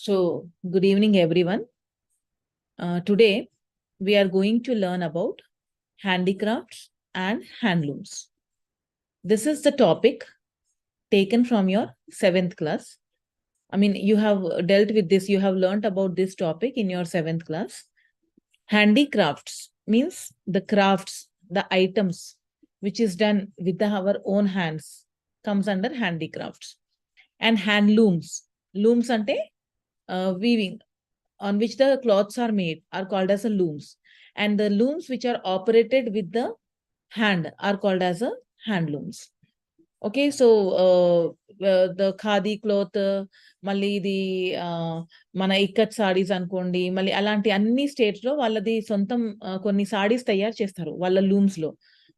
So, good evening, everyone. Today, we are going to learn about handicrafts and handlooms. This is the topic taken from your 7th class. I mean, you have dealt with this, you have learned about this topic in your 7th class. Handicrafts means the crafts, the items which is done with our own hands comes under handicrafts. And handlooms, looms ante weaving, on which the cloths are made are called as a looms, and the looms which are operated with the hand are called as a handlooms. Okay, so the khadi cloth, మళ్ళీ ఇది మన ఇక్కత్ సారీస్ అనుకోండి, మళ్ళీ అలాంటి అన్ని states లో వాళ్ళది సొంతం కొన్ని సారీస్ తయారు చేస్తారు వాళ్ళ లూమ్స్ లో.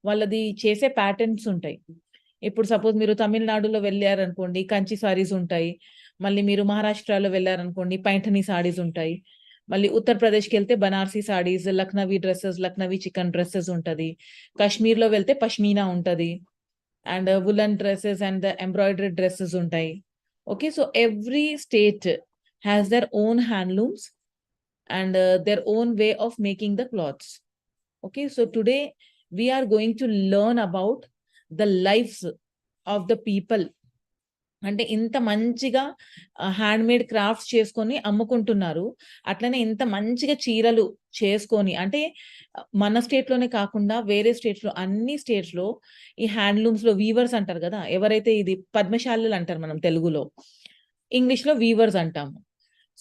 వాళ్ళది చేసే ప్యాటర్న్స్ ఉంటాయి. ఇప్పుడు సపోజ్ మీరు తమిళనాడులో వెళ్ళారనుకోండి, కంచి సారీస్ ఉంటాయి. మళ్ళీ మీరు మహారాష్ట్రలో వెళ్లారనుకోండి, పైఠని సారీస్ ఉంటాయి. మళ్ళీ ఉత్తరప్రదేశ్కి వెళ్తే Banarasi saris, Lucknowi dresses, Lucknowi chikan dresses ఉంటది. కాశ్మీర్లో వెళ్తే పష్మీనా ఉంటది. And woollen dresses and the embroidery dresses ఉంటాయి. Okay, so every state has their own handlooms and their own way of making the cloths. Okay, so today we are going to learn about the lives of the people. అంటే ఇంత మంచిగా handmade crafts చేసుకొని అమ్ముకుంటున్నారు. అట్లనే ఇంత మంచిగా చీరలు చేసుకొని, అంటే మన స్టేట్‌లోనే కాకుండా వేరే స్టేట్స్‌లో, అన్ని స్టేట్స్‌లో ఈ హ్యాండ్లూమ్స్‌లో వీవర్స్ అంటారు గదా! ఎవరైతే ఇది పద్మశాలులు అంటారు మనం తెలుగులో. ఇంగ్లీష్‌లో వీవర్స్ అంటాము.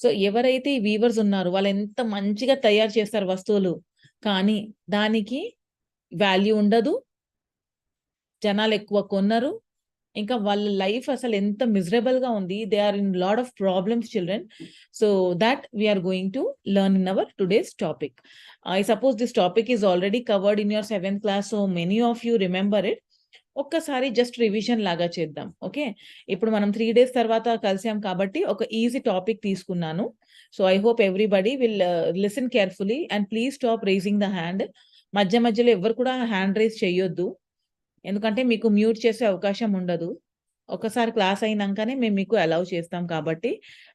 సో, ఎవరైతే ఈ వీవర్స్ ఉన్నారో వాళ్ళు ఎంత మంచిగా తయారు చేస్తారు వస్తువులు. కానీ దానికి వాల్యూ ఉండదు. జనాలెక్కువ కొనరు. ఇంకా వాళ్ళ లైఫ్ అసలు ఎంత మిజరబుల్‌గా ఉంది. They are in lot of problems children. So that we are going to learn in our today's topic. I suppose this topic is already covered in your 7th class. So many of you remember it. ఒక్కసారి just revision లాగా చేద్దాం. Okay, ఇప్పుడు మనం 3 days తర్వాత కలిసాం కాబట్టి ఒక easy topic తీసుకున్నాను. So I hope everybody will listen carefully and please stop raising the hand. మధ్య మధ్యలో ఎవ్వరు కూడా హ్యాండ్ రైజ్ చేయొద్దు. ఎందుకంటే మీకు మ్యూట్ చేసే అవకాశం ఉండదు. ఒకసారి క్లాస్ అయినంకనే మేము మీకు అలౌ చేస్తాం కాబట్టి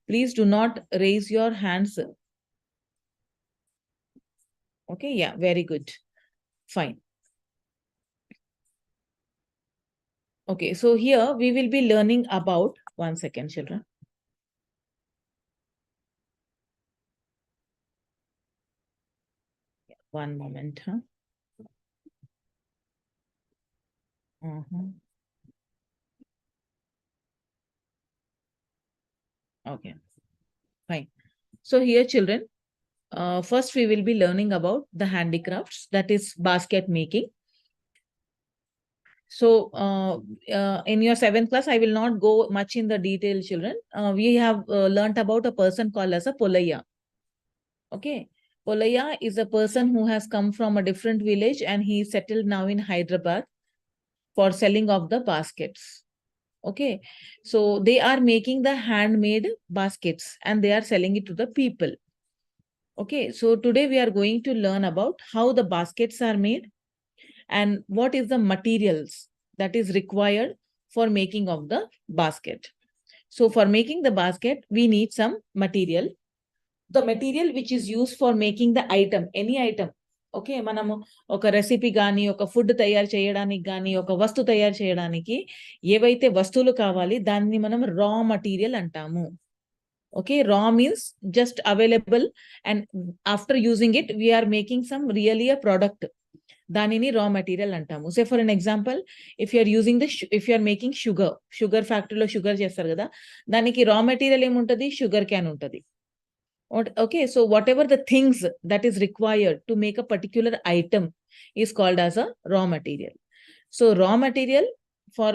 please do not rise your hands. Okay, yeah, very good, fine. Okay, so here we will be learning about, one second children. One moment, huh? Okay, fine. So here children, first we will be learning about the handicrafts, that is basket making. So in your 7th class, I will not go much in the detail children. We have learnt about a person called as a Polaya. Okay, Polaya is a person who has come from a different village and he is settled now in Hyderabad for selling of the baskets. Okay, so they are making the handmade baskets and they are selling it to the people. Okay, so today we are going to learn about how the baskets are made and what is the materials that is required for making of the basket. So for making the basket, we need some material. The material which is used for making the item, any item. Okay, మనము ఒక recipe గానీ, ఒక food తయారు చేయడానికి గానీ, ఒక వస్తువు తయారు చేయడానికి ఏవైతే వస్తువులు కావాలి దాన్ని మనం రా మెటీరియల్ అంటాము. Okay, raw means just available and after using it we are making some really a product. దానిని రా మెటీరియల్ అంటాము. Say for an example, if you are using if you are making sugar ఫ్యాక్టరీలో sugar చేస్తారు కదా, దానికి raw material ఏముంటది? Sugar cane ఉంటది. Okay, so whatever the things that is required to make a particular item is called as a raw material. So raw material for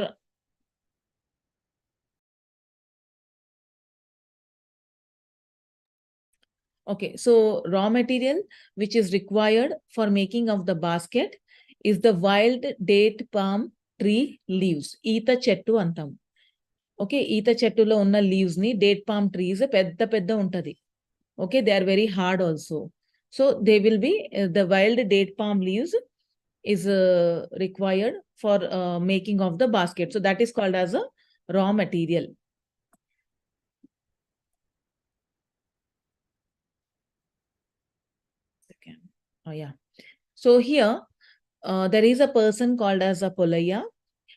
okay, so raw material which is required for making of the basket is the wild date palm tree leaves. Eeta chettu antam. Okay, eeta chettulo unna leaves ni date palm trees pedda pedda untadi. Okay, they are very hard also. So they will be the wild date palm leaves is required for making of the basket. So that is called as a raw material. Yeah. So here there is a person called as a Polaya,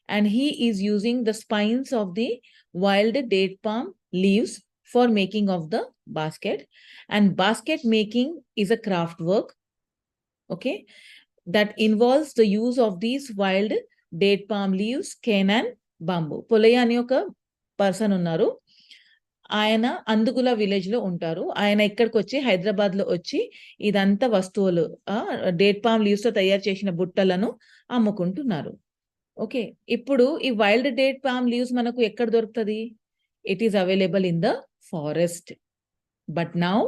and he is using the spines of the wild date palm leaves for making of the basket. And basket making is a craft work, okay, that involves the use of these wild date palm leaves, cane and bamboo. Polaya అని ఒక person ఉన్నారు. ఆయన Andugula village లో ఉంటారు. ఆయన ఇక్కడికి వచ్చి హైదరాబాద్ లో వచ్చి ఇదంతా వస్తువులు డేట్ పామ్ లీవ్స్ తో తయారు చేసిన బుట్టలను అమ్ముకుంటున్నారు. ఓకే. ఇప్పుడు ఈ వైల్డ్ డేట్ పామ్ లీవ్స్ మనకు ఎక్కడ దొరుకుతది? It is available in the forest. But now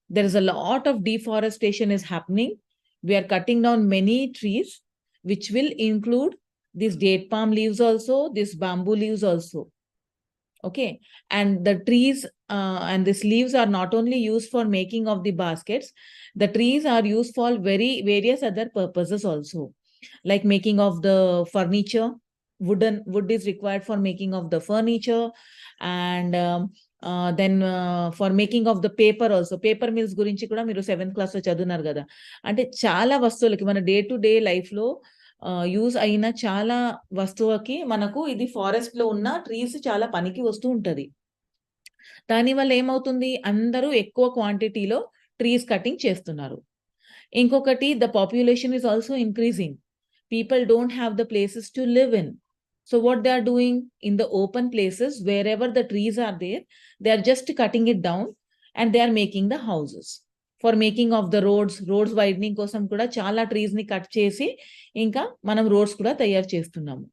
there is a lot of deforestation is happening. We are cutting down many trees, which will include these date palm leaves also, these bamboo leaves also. Okay. And the trees and these leaves are not only used for making of the baskets, the trees are used for various other purposes also, like making of the furniture. Wood is required for making of the furniture, and then for making of the paper also. Paper mills గురించి కూడా మీరు 7th class లో చదువున్నారు కదా. అంటే చాలా వస్తువులకి మన day to day life లో use అయిన చాలా వస్తువుకి మనకు ఇది ఫారెస్ట్ లో ఉన్న ట్రీస్ చాలా పనికి వస్తూ ఉంటది. దానివల్ల ఏమవుతుంది, అందరూ ఎక్కువ క్వాంటిటీలో ట్రీస్ కటింగ్ చేస్తున్నారు. ఇంకొకటి, the population is also increasing. People don't have the places to live in. So what they are doing in the open places, wherever the trees are there, they are just cutting it down and they are making the houses. For making of the roads widening కోసం కూడా చాలా trees ని cut చేసి ఇంకా మనం roads కూడా తయారు చేస్తున్నాము.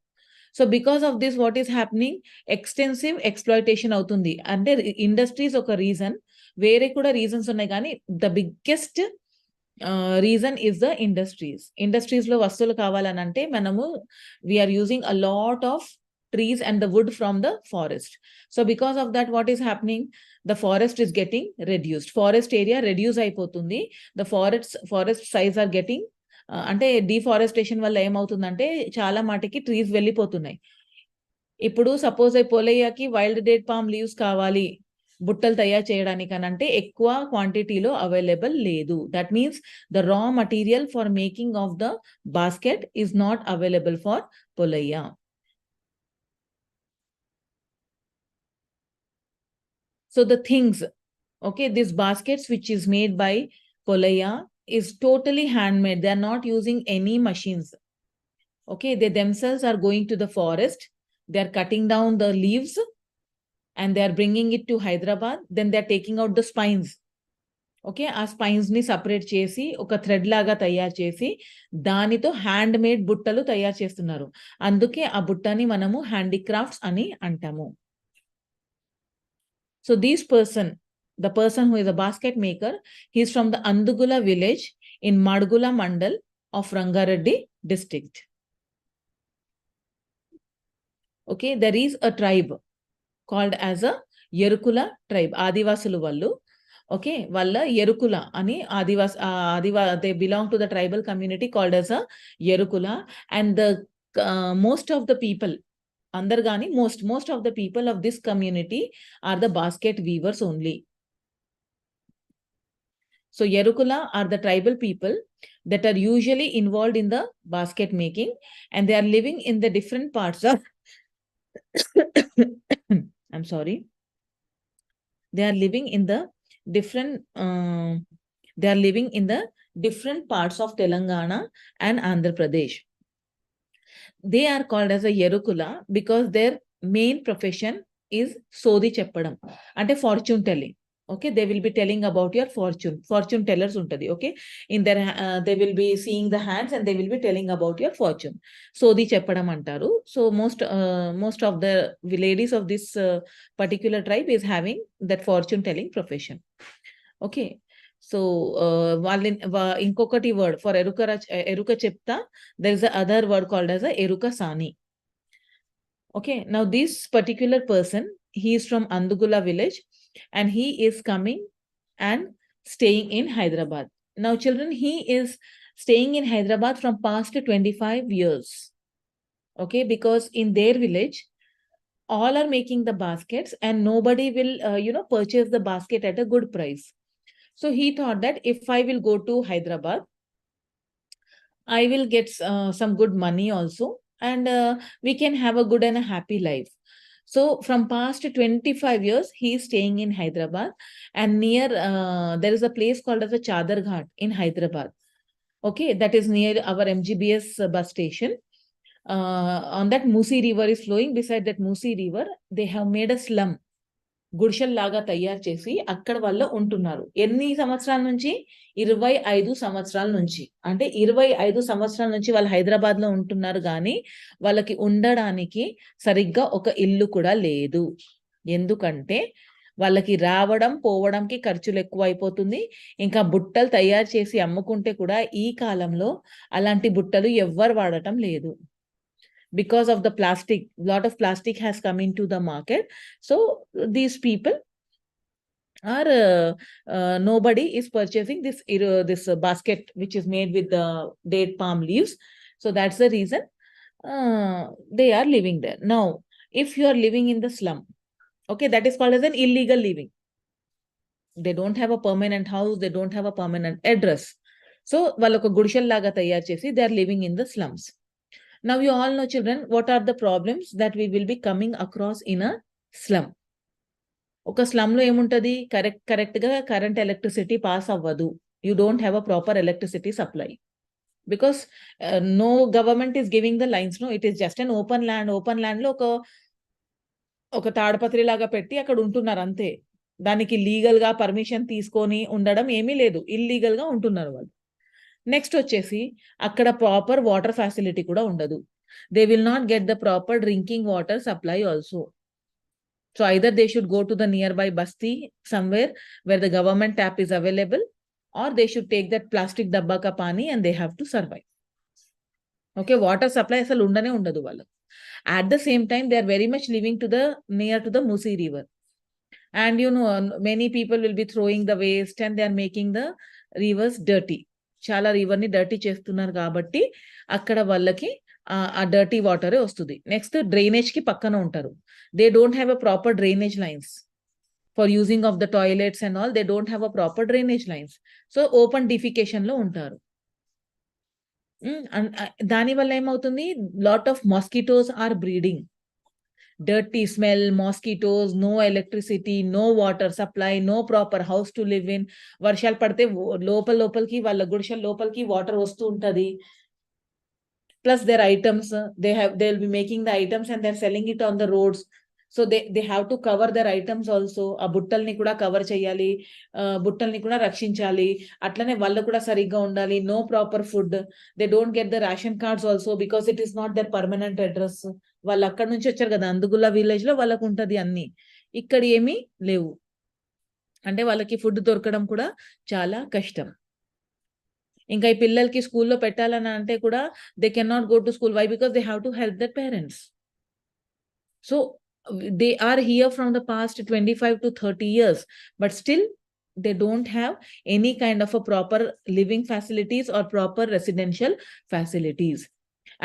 So because of this what is happening, extensive exploitation అవుతుంది. అంటే ఇండస్ట్రీస్ ఒక రీజన్, వేరే కూడా రీజన్స్ ఉన్నాయి కానీ the biggest reason is the industries లో వస్తువులు కావాలనంటే మనము we are using a lot of trees and the wood from the forest. So because of that what is happening, the forest is getting reduced. Forest area reduce అయిపోతుంది. The forest size are getting, అంటే deforestation వల్ల ఏమవుతుందంటే చాలా మాటికి trees వెళ్ళిపోతున్నాయి. ఇప్పుడు suppose పోలేయాకి wild date palm leaves కావాలి బుట్టలు తయారు చేయడానికి అని అంటే ఎక్కువ క్వాంటిటీలో అవైలబుల్ లేదు. That means the raw material for making of the basket is not available for Polaiah. So the things, okay, these baskets which is made by Polaya is totally handmade. They are not using any machines. Okay, they themselves are going to the forest. They are cutting down the leaves and they are bringing it to Hyderabad. Then they are taking out the spines. Okay, ఆ spines ని separate చేసి ఒక thread లాగా తయారు చేసి దానితో hand made బుట్టలు తయారు చేస్తున్నారు. అందుకే ఆ బుట్టని మనము హ్యాండీక్రాఫ్ట్స్ అని అంటాము. So this person, the person who is a basket maker, he's from the Andugula village in Madugula mandal of Rangareddy district. Okay, there is a tribe called as a Erukula tribe, ఆదివాసులు వాళ్ళు. ఓకే, వాళ్ళ ఎరుకుల అని they belong to the tribal community called as a Erukula. And the most of the people, అందరు కానీ most of the people of this community are the basket weavers only. So Yerukula are the tribal people that are usually involved in the basket making, and they are living in the different parts of I'm sorry. They are living in the different parts of Telangana and Andhra Pradesh. They are called as a Yerukula because their main profession is Sodi Cheppadam, ante fortune telling. Okay, they will be telling about your fortune tellers untadi. Okay, in their they will be seeing the hands and they will be telling about your fortune. Sodi Cheppadam antaru. So most of the ladies of this particular tribe is having that fortune telling profession. Okay, so ఇంకొకటి word for ఎరుక చెప్తా, there is a other word called as a eruka sani. Okay, now this particular person, he is from Andugula village and he is coming and staying in Hyderabad. Now children, he is staying in Hyderabad from past 25 years. Okay, because in their village all are making the baskets and nobody will purchase the basket at a good price. So he thought that if I will go to Hyderabad, I will get some good money also, and we can have a good and a happy life. So from past 25 years, he is staying in Hyderabad, and near there is a place called as a Chadar Ghat in Hyderabad. Okay, that is near our MGBS bus station. On that Musi river is flowing. Beside that Musi river, they have made a slum. గుడిసెల్లాగా తయారు చేసి అక్కడ వాళ్ళు ఉంటున్నారు. ఎన్ని సంవత్సరాల నుంచి? 25 సంవత్సరాల నుంచి. అంటే 25 సంవత్సరాల నుంచి వాళ్ళు హైదరాబాద్‌లో ఉంటున్నారు గానీ, వాళ్ళకి ఉండడానికి సరిగ్గా ఒక ఇల్లు కూడా లేదు. ఎందుకంటే, వాళ్ళకి రావడం, పోవడంకి ఖర్చులెక్కువైపోతుంది. ఇంకా బుట్టలు తయారు చేసి అమ్ముకుంటే కూడా ఈ కాలంలో అలాంటి బుట్టలు ఎవ్వరు వాడటం లేదు. Because of the plastic, lot of plastic has come into the market. So these people are nobody is purchasing this basket which is made with the date palm leaves. So that's the reason they are living there. Now, if you are living in the slum, okay, that is called as an illegal living. They don't have a permanent house, they don't have a permanent address. So వాళ్ళొక గుడిసెల్లాగా తయారు చేసి they are living in the slums. Now you all know, children, what are the problems that we will be coming across in a slum? ఒక స్లమ్‌లో ఏముంటది? కరెక్ట్‌గా current electricity pass అవ్వదు. You don't have a proper electricity supply. Because no government is giving the lines. No, it is just an open land. Open ల్యాండ్‌లో ఒక తాడపత్రి లాగా పెట్టి అక్కడ ఉంటున్నారు అంతే. దానికి లీగల్‌గా పర్మిషన్ తీసుకొని ఉండడం ఏమీ లేదు. ఇల్లీగల్‌గా ఉంటున్నారు వాళ్ళు. నెక్స్ట్ వచ్చేసి అక్కడ ప్రాపర్ వాటర్ ఫెసిలిటీ కూడా ఉండదు. They will not get the proper drinking water supply also. So either they should go to the nearby basti somewhere where the government tap is available, or they should take that plastic dabba ka pani and they have to survive. Okay, water supply asal undane undadu vallu. At the same time, they are very much living near to the Musi river. And you know, many people will be throwing the waste and they are making the rivers dirty. చాలా రివర్‌ని dirty చేస్తున్నారు కాబట్టి అక్కడ వాళ్ళకి ఆ dirty వాటరే వస్తుంది. Next డ్రైనేజ్‌కి పక్కన ఉంటారు. They don't have a proper drainage lines for using of the toilets and all. They don't have a proper drainage lines. So open డిఫికేషన్‌లో ఉంటారు. దానివల్ల ఏమవుతుంది? Lot of mosquitoes are breeding. dirty smell, mosquitoes, no electricity, no water supply, no proper house to live in. వర్షాలు పడితే లోపలికి వాళ్ళ గుడిసెల లోపలికి వాటర్ వస్తూ ఉంటది. Plus their items, they'll be making the items and they're selling it on the roads. So they have to cover their items also. ఆ బుట్టల్ని కూడా కవర్ చేయాలి, బుట్టల్ని కూడా రక్షించాలి. అట్లనే వాళ్ళు కూడా సరిగ్గా ఉండాలి. No proper food. They don't get the ration cards also because it is not their permanent address. వాళ్ళు అక్కడ నుంచి వచ్చారు కదా, అందుగుల్ల విలేజ్ లో వాళ్ళకు ఉంటది అన్ని. ఇక్కడ ఏమీ లేవు. అంటే వాళ్ళకి ఫుడ్ దొరకడం కూడా చాలా కష్టం. ఇంకా ఈ పిల్లలకి స్కూల్లో పెట్టాలని అంటే కూడా they can not go to school. Why? Because they have to help their parents. So they are here from the past 25 to 30 years, but still they don't have any kind of a proper living facilities or proper residential facilities.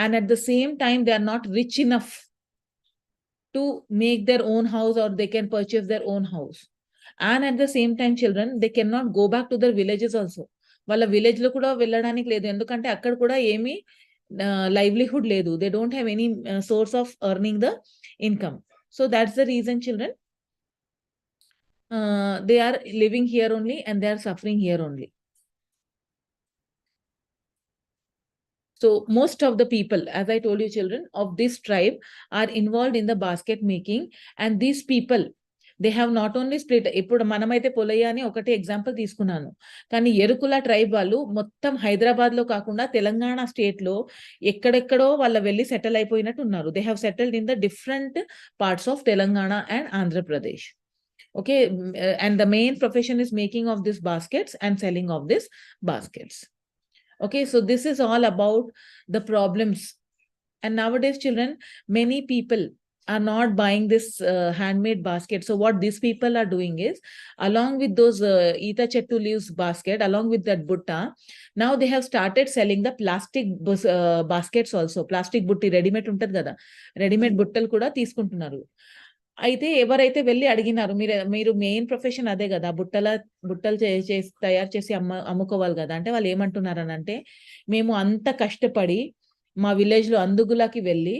And at the same time, they are not rich enough to make their own house or they can purchase their own house. And at the same time, children, they cannot go back to their villages also. వాళ్ళ village లో కూడా వెళ్ళడానికి లేదు. ఎందుకంటే అక్కడ కూడా ఏమీ livelihood లేదు. They don't have any source of earning the income. So that's the reason, children, they are living here only and they are suffering here only. So most of the people, as I told you, children, of this tribe are involved in the basket making. And these people, they have not only split. ఇప్పుడు మనమైతే పొలయ్య అని ఒకటి example తీసుకున్నాను. కానీ Yerukula tribe వాళ్ళు మొత్తం హైదరాబాద్ లో కాకుండా తెలంగాణ స్టేట్ లో ఎక్కడెక్కడో వాళ్ళ వెళ్ళి సెటిల్ అయిపోయినట్టు ఉన్నారు. They have settled in the different parts of Telangana and Andhra Pradesh. Okay, and the main profession is making of these baskets and selling of these baskets. Okay, so this is all about the problems. And nowadays, children, many people are not buying this handmade basket. So what these people are doing is, along with those Ita Chettu leaves basket, along with that butta, now they have started selling the plastic baskets also. Plastic butti, ready-made untadi kada, ready-made buttal kuda తీసుకుంటున్నారు. అయితే ఎవరైతే వెళ్లి అడిగినారు, మీరు main profession అదే గదా! బుట్టలు చేసి తయారు చేసి అమ్ముకోవాలి గదా! అంటే వాళ్ళు ఏమంటున్నారనంటే, మేము అంత కష్టపడి మా విలేజ్‌లో అందుగులకి వెళ్లి,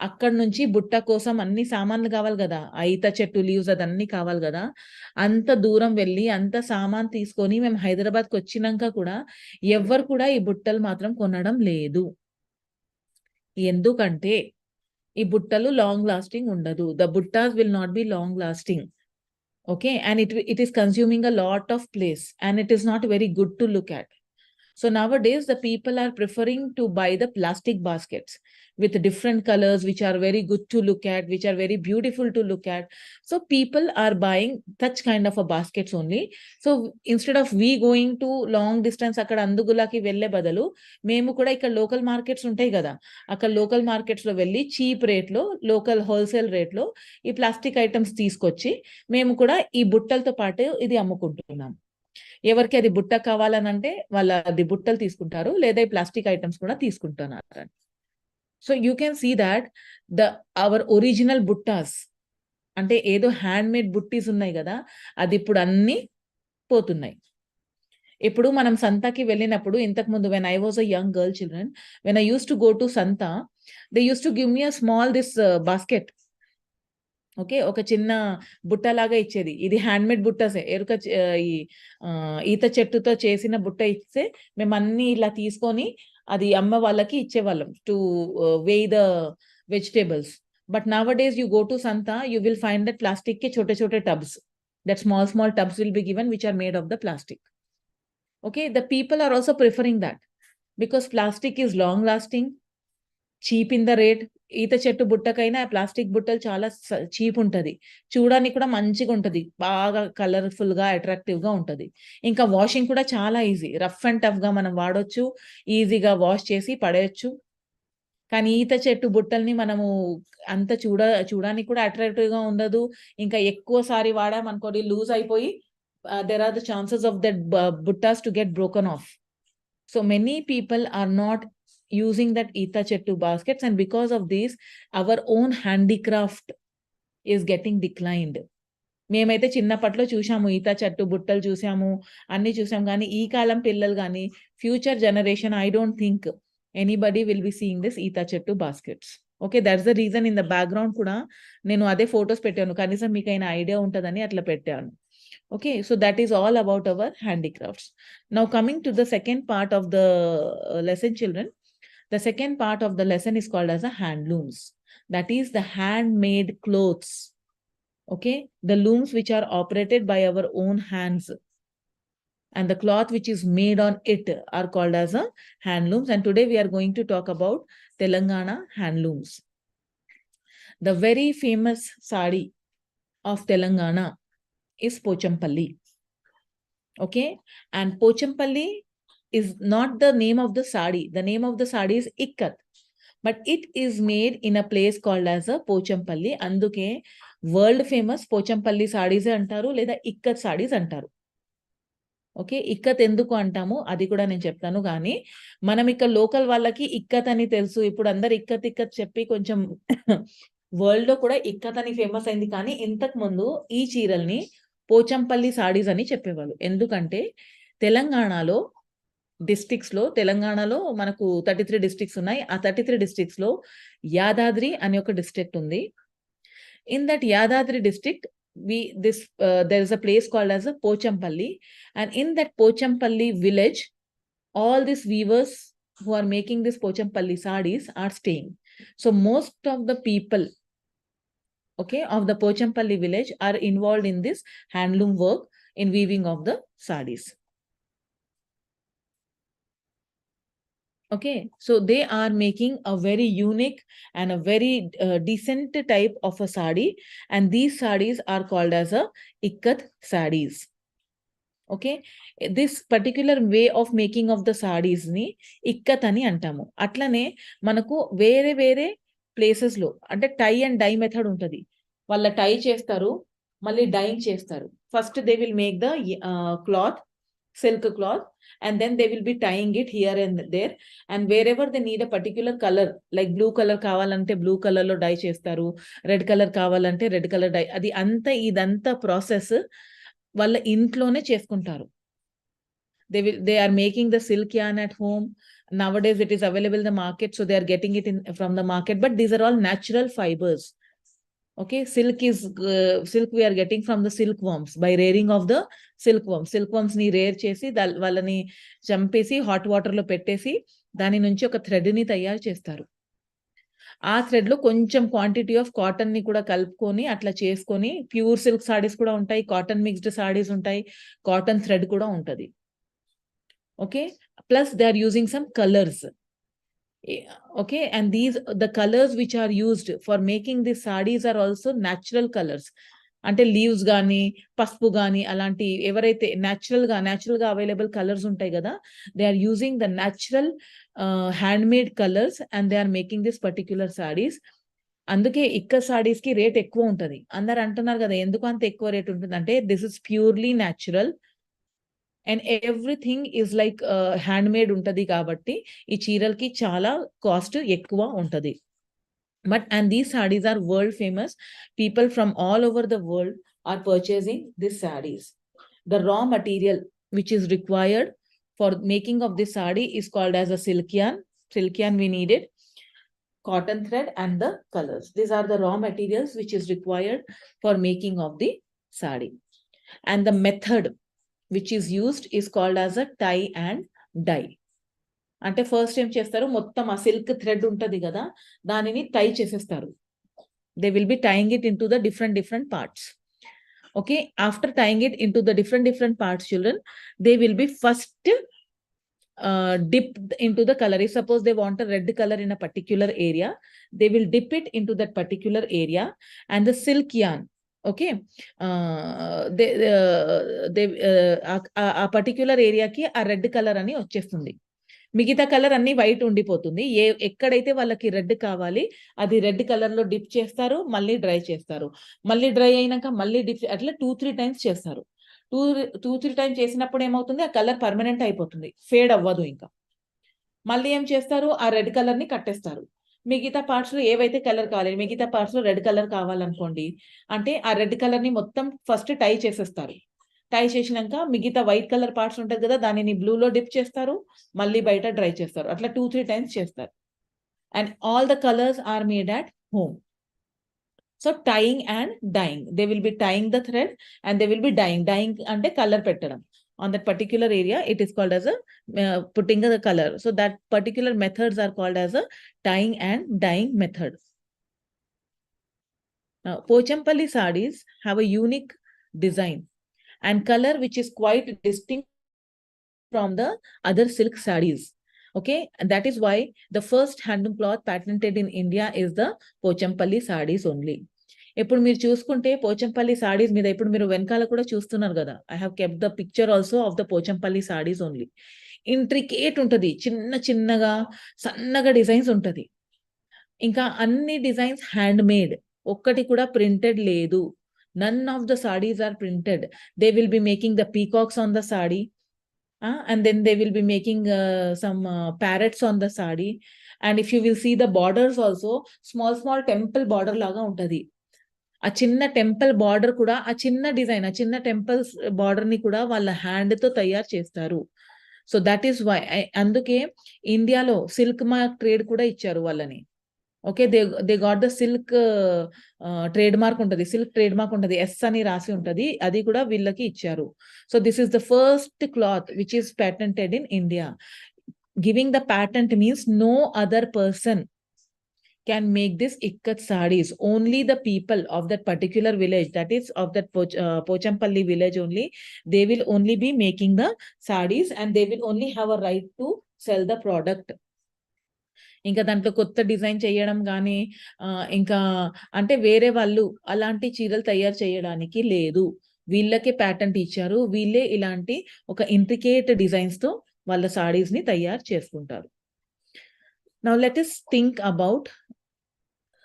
అక్కడి నుంచి బుట్ట కోసం అన్ని సామాన్లు కావాలి గదా! ఆ ఈత చెట్టు లీవ్స్ అదన్నీ కావాలి గదా! అంత దూరం వెళ్లి, అంత సామాను తీసుకొని మేము హైదరాబాద్‌కొచ్చినంక కూడా ఎవ్వరు కూడా ఈ బుట్టలు మాత్రం కొనడం లేదు. ఎందుకంటే ఈ బుట్టలు లాంగ్ లాస్టింగ్ ఉండదు. ద బుట్టాస్ will not be long lasting. Okay, and it is consuming a lot of place and it is not very good to look at. So nowadays the people are preferring to buy the plastic baskets with different colors, which are very good to look at, which are very beautiful to look at. So people are buying such kind of a baskets only. So instead of we going to long distance అక్కడ అందుగులకి వెళ్ళే బదులు మేము కూడా ఇక్కడ local markets ఉంటాయి గదా! అక్కడ local మార్కెట్స్‌లో వెళ్ళి చీప్ రేట్‌లో లోకల్ హోల్‌సేల్ రేట్‌లో ఈ ప్లాస్టిక్ ఐటెమ్స్ తీసుకొచ్చి మేము కూడా ఈ బుట్టలతో పాటు ఇది అమ్ముకుంటున్నాం. ఎవరికి అది బుట్ట కావాలనంటే అది బుట్టలు తీసుకుంటారు. లేదా ఈ ప్లాస్టిక్ ఐటెమ్స్ కూడా తీసుకుంటున్నారు. So you can see that our original బుట్టాస్ అంటే ఏదో హ్యాండ్‌మేడ్ బుట్టీస్ ఉన్నాయి గదా! అదిప్పుడు అన్నీ పోతున్నాయి. ఇప్పుడు మనం సంతకి వెళ్ళినప్పుడు ఇంతకుముందు when I was a young girl children, when I used to go to సంత, they used to give me a small basket. Okay. ఒక చిన్న బుట్టలాగా ఇచ్చేది. ఇది హ్యాండ్‌మేడ్ బుట్టసే. ఈత చెట్టుతో చేసిన బుట్ట ఇస్తే మేమన్నీ ఇలా తీసుకొని అది అమ్మ వాళ్ళకి ఇచ్చేవాళ్ళం. వేయ్ the vegetables. But nowadays you go to సంత, you will find that plastic के छोटे-छोटे tubs. That small tubs will be given which are made of the plastic. Okay. The people are also preferring that because plastic is long lasting, cheap in the rate. ఈత చెట్టు బుట్టకైనా plastic బుట్టలు చాలా cheap ఉంటది. చూడడానికి కూడా మంచిగుంటది. బాగా కలర్‌ఫుల్‌గా, అట్రాక్టివ్‌గా ఉంటది. ఇంకా వాషింగ్ కూడా చాలా ఈజీ. రఫ్ అండ్ టఫ్‌గా మనం వాడొచ్చు. ఈజీగా వాష్ చేసి పడేయొచ్చు. కానీ ఈత చెట్టు బుట్టల్ని మనము అంత చూడడానికి కూడా అట్రాక్టివ్‌గా ఉండదు. ఇంకా ఎక్కువ సారి వాడామనుకోండి లూజ్ అయిపోయి there are the chances of that బుట్టాస్ to get broken off. So many people are not using that Ita Chettu baskets, and because of this, our own handicraft is getting declined. మేమైతే చిన్నప్పట్లో చూసాము. ఈత చెట్టు బుట్టలు చూసాము. అన్నీ చూసాం గానీ, ఈ కాలం పిల్లలు గానీ, future generation I don't think anybody will be seeing this ఈత చెట్టు baskets. Okay. That's the reason in the background కూడా నేను అదే ఫోటోస్ పెట్టాను. కనీసం మీకైనా ఐడియా ఉంటదని అట్లా పెట్టాను. Okay, so that is all about our handicrafts. Now coming to the second part of the lesson, children. The second part of the lesson is called as the handlooms. That is the handmade clothes. Okay, the looms which are operated by our own hands. And the cloth which is made on it are called as a handlooms. And today we are going to talk about Telangana handlooms. The very famous sari of Telangana is Pochampalli. Okay, and Pochampalli is not the name of the sari. The name of the sari is Ikkat, but it is made in a place called as a Pochampalli. Anduke world famous Pochampalli sarees antaru leda Ikkat sarees antaru. Okay. Ikat ఎందుకు అంటాము అది కూడా నేను చెప్తాను గానీ, మనం ఇక్కడ local వాళ్ళకి ఇక్కత్ అని తెలుసు. ఇప్పుడు అందరూ ఇక్కత్ చెప్పి కొంచెం వరల్డ్‌లో కూడా ఇక్కత్ అని ఫేమస్ అయింది. కానీ ఇంతకుముందు ఈ చీరల్ని పోచంపల్లి సారీస్ అని చెప్పేవాళ్ళు. ఎందుకంటే తెలంగాణలో తెలంగాణలో మనకు 33 డిస్ట్రిక్ట్స్ ఉన్నాయి. ఆ 33 డిస్ట్రిక్ట్స్‌లో యాదాద్రి అనే ఒక డిస్ట్రిక్ట్ ఉంది. In that Yadadri district there is a place called as a Pochampalli, and in that Pochampalli village, all these weavers who are making this Pochampalli sarees are staying. So most of the people, okay, of the Pochampalli village are involved in this handloom work in weaving of the sarees. Okay, so they are making a very unique and a very decent type of a sari, and these sarees are called as a Ikkat sarees. Okay, this particular way of making of the sarees ni Ikkat ani antamu. అట్లనే మనకు వేరే places లో అంటే tie and die method ఉంటది. వాళ్ళ టై చేస్తారు, మళ్ళీ dyeing చేస్తారు. First they will make the cloth, silk cloth, and then they will be tying it here and there, and wherever they need a particular color, like blue color kavalante blue color lo dye chestaru, red color kavalante red color dye, adi anta idanta process వాళ్ళ ఇంట్లోనే చేసుకుంటారు. They are making the silk yarn at home. Nowadays it is available in the market, so they are getting it in from the market, but these are all natural fibers. Okay, silk we are getting from the silkworms by rearing of the silkworms. Silkworms ni rear chesi వాళ్ళని చంపేసి hot water లో పెట్టేసి దాని నుంచి ఒక thread ని తయారు చేస్తారు. ఆ థ్రెడ్ లో కొంచెం క్వాంటిటీ ఆఫ్ కాటన్ ని కూడా కలుపుకొని అట్లా చేసుకొని ప్యూర్ సిల్క్ సారీస్ కూడా ఉంటాయి, కాటన్ మిక్స్డ్ సారీస్ ఉంటాయి, కాటన్ థ్రెడ్ కూడా ఉంటది. Okay, plus they are using some colors. Okay, and the colors which are used for making these sarees are also natural colors. అంటే లీవ్స్ గానీ పసుపు గానీ అలాంటి ఎవరైతే natural గా అవైలబుల్ కలర్స్ ఉంటాయి కదా, they are using the natural hand made colours and they are making this particular saris. అందుకే ఇక్కడ సారీస్ కి రేట్ ఎక్కువ ఉంటది. అందరు అంటున్నారు కదా ఎందుకు అంత ఎక్కువ రేట్ ఉంటుంది అంటే, this is purely natural and everything is like hand made ఉంటది కాబట్టి ఈ చీరలకి చాలా కాస్ట్ ఎక్కువ ఉంటది. And these sarees are world famous. People from all over the world are purchasing these sarees. The raw material which is required for making of this saree is called as a silk yarn. Silk yarn we needed, cotton thread and the colors. These are the raw materials which is required for making of the saree. And the method which is used is called as a tie and dye. అంటే first ఏం చేస్తారు, మొత్తం ఆ silk thread ఉంటది కదా దానిని టై చేసేస్తారు. They will be tying it into the different parts. Okay, after tying it into the different parts children, they will B first dipped into the color. If suppose they want a red color in a particular area, they will dip it into that particular area, and the silk yarn, okay, ఆ particular ఏరియాకి ఆ red colour అని వచ్చేస్తుంది. మిగతా colour అన్ని white ఉండిపోతుంది. ఎక్కడైతే వాళ్ళకి రెడ్ కావాలి అది రెడ్ కలర్ లో డిప్ చేస్తారు, మళ్ళీ డ్రై చేస్తారు, మళ్ళీ డ్రై అయినాక మళ్ళీ డిప్, అట్లా 2-3 టైమ్స్ చేస్తారు. 2-3 టైమ్స్ చేసినప్పుడు ఏమవుతుంది, ఆ కలర్ పర్మనెంట్ అయిపోతుంది, ఫేడ్ అవ్వదు. ఇంకా మళ్ళీ ఏం చేస్తారు, ఆ రెడ్ కలర్ ని కట్టేస్తారు. మిగతా పార్ట్స్ లో ఏవైతే కలర్ కావాలి, మిగతా పార్ట్స్ లో రెడ్ కలర్ కావాలనుకోండి అంటే ఆ రెడ్ కలర్ ని మొత్తం ఫస్ట్ టై చేసేస్తారు. టై చేసినాక మిగతా వైట్ కలర్ పార్ట్స్ ఉంటుంది కదా దానిని బ్లూ లో డిప్ చేస్తారు, మళ్ళీ బయట డ్రై చేస్తారు. అట్లా 2-3 టైమ్స్ చేస్తారు. And all the colours are made at home. So tying and dyeing, they will be tying the thread and they will be dyeing. Dyeing అంటే కలర్ పెట్టడం. On that particular area it is called as a putting the color. So that particular methods are called as a tying and dyeing method. Now Pochampalli sarees have a unique design and color which is quite distinct from the other silk sarees. Okay, and that is why the first handloom cloth patented in India is the Pochampalli sarees only. ఇప్పుడు మీరు చూసుకుంటే పోచంపల్లి సారీస్ మీద ఇప్పుడు మీరు వెనకాల కూడా చూస్తున్నారు కదా, I have kept the picture also of the Pochampally saris only. Intricate ఉంటది, చిన్నగా సన్నగా డిజైన్స్ ఉంటది. ఇంకా అన్ని డిజైన్స్ హ్యాండ్ మేడ్, ఒక్కటి కూడా ప్రింటెడ్ లేదు. None of the saris are printed. They will be making the peacocks on the sari, and then they will be making some parrots on the saree. And if you will see the borders also, small temple border laga untadi. ఆ చిన్న temple border కూడా, ఆ చిన్న design, ఆ చిన్న temples border ని కూడా వాళ్ళ హ్యాండ్ తో తయారు చేస్తారు. సో దట్ ఈస్ వై, అందుకే ఇండియాలో సిల్క్ మార్క్ ట్రేడ్ కూడా ఇచ్చారు వాళ్ళని. Okay, they got the silk trade mark ఉంటది, సిల్క్ ట్రేడ్ మార్క్ ఉంటది, ఎస్ అని రాసి ఉంటది, అది కూడా వీళ్ళకి ఇచ్చారు. So this is the first cloth which is patented in India. Giving the patent means no other person can make this ikkat sarees. Only the people of that particular village, that is of that Pochampalli village only, they will only be making the sarees and they will only have a right to sell the product. ఇంకా దాంట్లో కొత్త design చేయడం కానీ ఇంకా అంటే వేరే వాళ్ళు అలాంటి చీరలు తయారు చేయడానికి లేదు. వీళ్ళకే ప్యాటెంట్ ఇచ్చారు, వీళ్ళే ఇలాంటి ఒక ఇంట్రికేట్ డిజైన్స్ తో వాళ్ళ సారీస్ ని తయారు చేసుకుంటారు. Now let us think about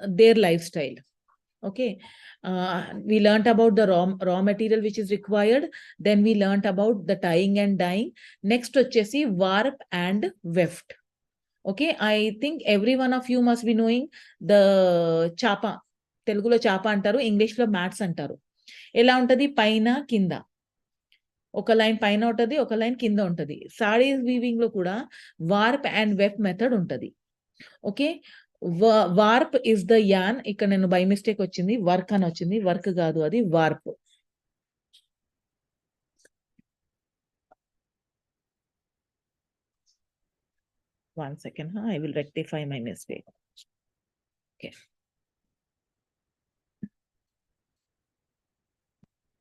their lifestyle. Okay, we learnt about the raw material which is required. Then we learnt about the tying and dyeing. Next వచ్చేసి warp and weft. Okay, I think every one of you must be knowing the chapa. తెలుగులో చాప అంటారు, ఇంగ్లీష్లో mats అంటారు. ఎలా ఉంటది? పైన కింద ఒక లైన్ పైన ఉంటది, ఒక లైన్ కింద ఉంటది. సారీస్ వీవింగ్ లో కూడా వార్ప్ అండ్ వెఫ్ మెథడ్ ఉంటది. Okay, warp is the an. ఇక్కడ నేను బై మిస్టేక్ వచ్చింది, వర్క్ అని వచ్చింది. వర్క్ కాదు, అది warp. One second, I will rectify my mistake. Okay.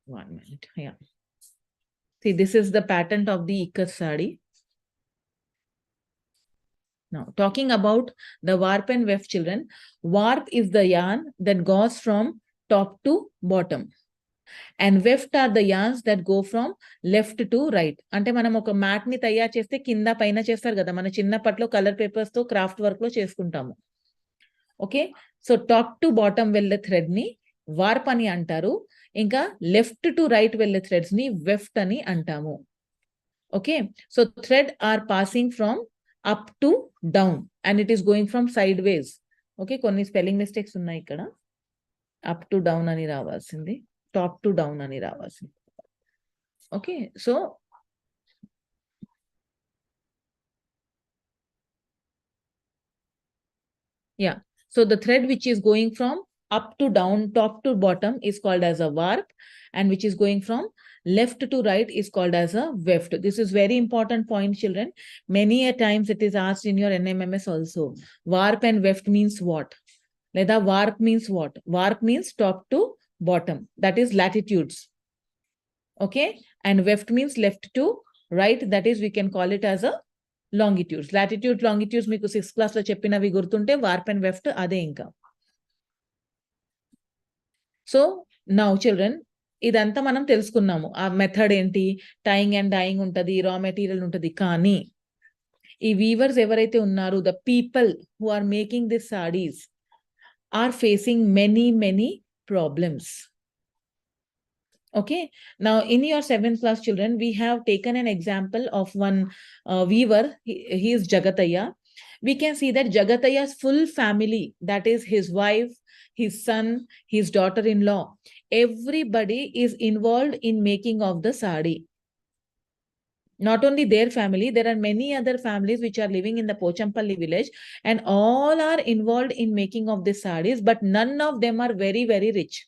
One minute. Yeah. See, this is the pattern of the ikat sari. Now, talking about the warp and weft, children, warp is the yarn that goes from top to bottom. And weft are the yarns that go from left to right. అంటే మనం ఒక mat ని తయారు చేస్తే కింద పైన చేస్తారు కదా, మన చిన్నప్పట్లో కలర్ పేపర్స్ తో క్రాఫ్ట్ వర్క్ లో చేసుకుంటాము. Okay, so top to bottom వెళ్ళే థ్రెడ్ ని వార్ప్ అని అంటారు. ఇంకా లెఫ్ట్ టు రైట్ వెళ్ళే థ్రెడ్స్ ని వెఫ్ట్ అని అంటాము. Okay, so thread are passing from up to down and it is going from side ways. Okay, కొన్ని స్పెల్లింగ్ మిస్టేక్స్ ఉన్నాయి ఇక్కడ. అప్ టు డౌన్ అని రావాల్సింది, టాప్ టు డౌన్ అని రావాల్సింది. Okay, so yeah, so the thread which is going from up to down, top to bottom is called as a warp, and which is going from left to right is called as a weft. This is very important point, children. Many a times it is asked in your NMMS also. Warp and weft means what? Leda warp means what? Warp means top to bottom, that is latitudes. Okay, and weft means left to right, that is we can call it as a longitudes. Latitude longitudes మీకు 6th class లో చెప్పినవి గుర్తుంటే warp and weft అదే. ఇంకా so now children, ఇదంతా మనం తెలుసుకున్నాము. ఆ మెథడ్ ఏంటి, టైయింగ్ అండ్ డైయింగ్ ఉంటది, రా మెటీరియల్ ఉంటది. కానీ ఈ వీవర్స్ ఎవరైతే ఉన్నారో, the people who are making this saris are facing many problems. Okay, now in your 7th class, children, we have taken an example of one weaver. He is Jagataya. We can see that Jagataya's full family, that is his wife, his son, his daughter-in-law, everybody is involved in making of the sari. Not only their family, there are many other families which are living in the Pochampalli village, and all are involved in making of the saris, but none of them are very rich.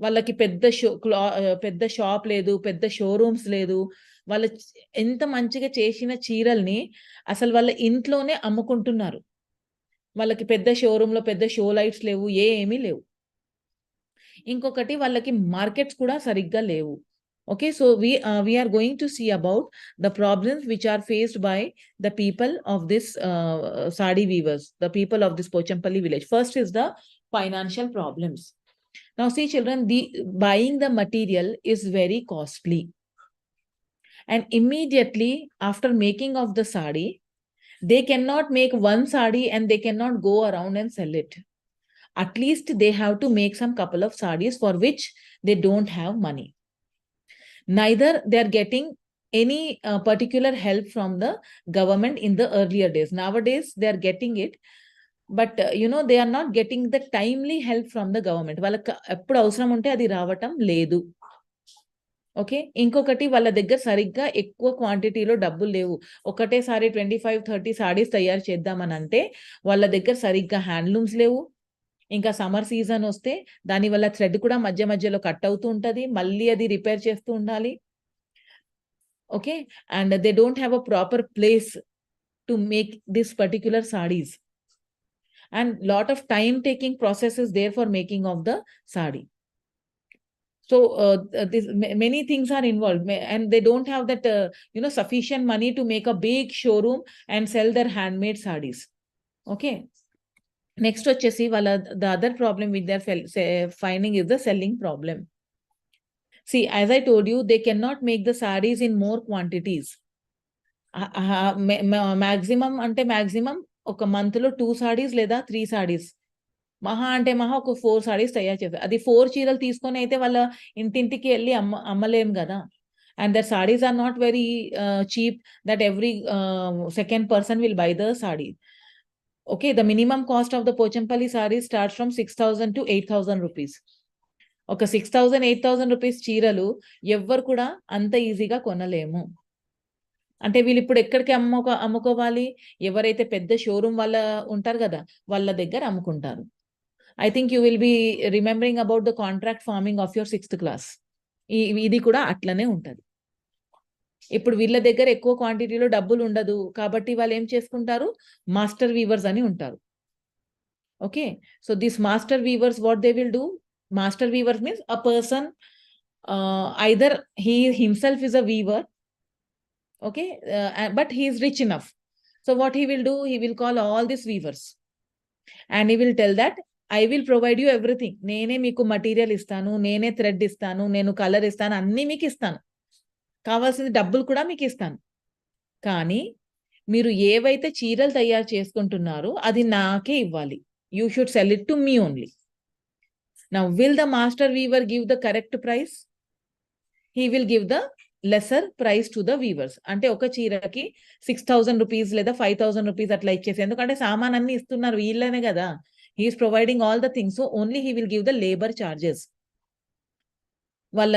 వాళ్ళకి పెద్ద shop లేదు, పెద్ద showrooms లేదు. వాళ్ళ ఎంత మంచిగా చేసిన చీరల్ని అసలు వాళ్ళ ఇంట్లోనే అమ్ముకుంటున్నారు. వాళ్ళకి పెద్ద షోరూమ్ లో పెద్ద షో లైట్స్ లేవు, ఏమీ లేవు. ఇంకొకటి, వాళ్ళకి మార్కెట్స్ కూడా సరిగ్గా లేవు. Okay, so we are going to see about the problems which are faced by the people of this sari weavers, the people of this Pochampalli village. First is the financial problems. Now see, children, the buying the material is very costly, and immediately after making of the sari, they cannot make one sari and they cannot go around and sell it. At least they have to make some couple of saris for which they don't have money. Neither they are getting any particular help from the government in the earlier days. Nowadays they are getting it, but they are not getting the timely help from the government. వాళ్ళకి ఎప్పుడు అవసరం ఉంటే అది రావటం లేదు. Okay, ఇంకొకటి, వాళ్ళ దగ్గర సరిగ్గా ఎక్కువ క్వాంటిటీలో డబ్బులు లేవు. ఒకటేసారి 25-30 సారీస్ తయారు చేద్దామని అంటే వాళ్ళ దగ్గర సరిగ్గా హ్యాండ్లూమ్స్ లేవు. ఇంకా సమ్మర్ సీజన్ వస్తే దాని వల్ల థ్రెడ్ కూడా మధ్యలో కట్ అవుతూ ఉంటది, మళ్ళీ అది రిపేర్ చేస్తూ ఉండాలి. Okay, and they don't have a proper place to make this particular sarees, and lot of time taking process is there for making of the sari. So many things are involved, and they don't have that sufficient money to make a big showroom and sell their handmade sarees. Okay, next వచ్చేసి వాళ్ళ the other problem which they are finding is the selling problem. See, as I told you, they cannot make the sarees in more quantities. Maximum అంటే maximum ఒక month లో 2 sarees లేదా 3 sarees మహా అంటే మహా ఒక 4 సారీస్ తయారు చేశారు. అది 4 చీరలు తీసుకొని అయితే వాళ్ళ ఇంటింటికి ఎళ్లి అమ్మలేము గదా! And that saris are not very cheap that every second person will buy the sari. Okay. The minimum cost of the Pochampally sari starts from 6,000 to 8,000 rupees. ఒక 6,000, 8,000 రూపీస్ చీరలు ఎవ్వరు కూడా అంత ఈజీగా కొనలేము. అంటే వీళ్ళిప్పుడు ఎక్కడికి అమ్ముకోవాలి? ఎవరైతే పెద్ద షోరూమ్ వాళ్ళ ఉంటారు గదా! వాళ్ళ దగ్గర అమ్ముకుంటారు. I think you will be remembering about the contract farming of your 6థ్ క్లాస్. ఇది కూడా అట్లనే ఉంటది. ఇప్పుడు వీళ్ళ దగ్గర ఎక్కువ క్వాంటిటీలో డబ్బులుండదు. కాబట్టి వాళ్ళేం చేసుకుంటారు? మాస్టర్ వీవర్స్ అని ఉంటారు. Okay. So, these master weavers what they will do? Master weaver means a person, either he himself is a weaver, okay, but he is rich enough. So what he will do? He will call all these weavers and he will tell that I will provide you everything. నేనే మీకు material ఇస్తాను, నేనే thread ఇస్తాను, నేను colour ఇస్తాను, అన్నీ మీకు ఇస్తాను. కావాల్సిన డబ్బులు కూడా మీకు ఇస్తాను. కానీ మీరు ఏవైతే చీరలు తయారు చేసుకుంటున్నారో అది నాకే ఇవ్వాలి. You should sell it to me only. Now, will the master weaver give the correct price? He will give the lesser price to the weavers. అంటే ఒక చీరకి 6,000 రూపీస్ లేదా 5,000 రూపీస్ అట్లా ఇచ్చేసి, ఎందుకంటే సామాన్ అన్ని ఇస్తున్నారు వీళ్ళనే కదా. He is providing all the things. So only he will give the labour charges. వాళ్ళ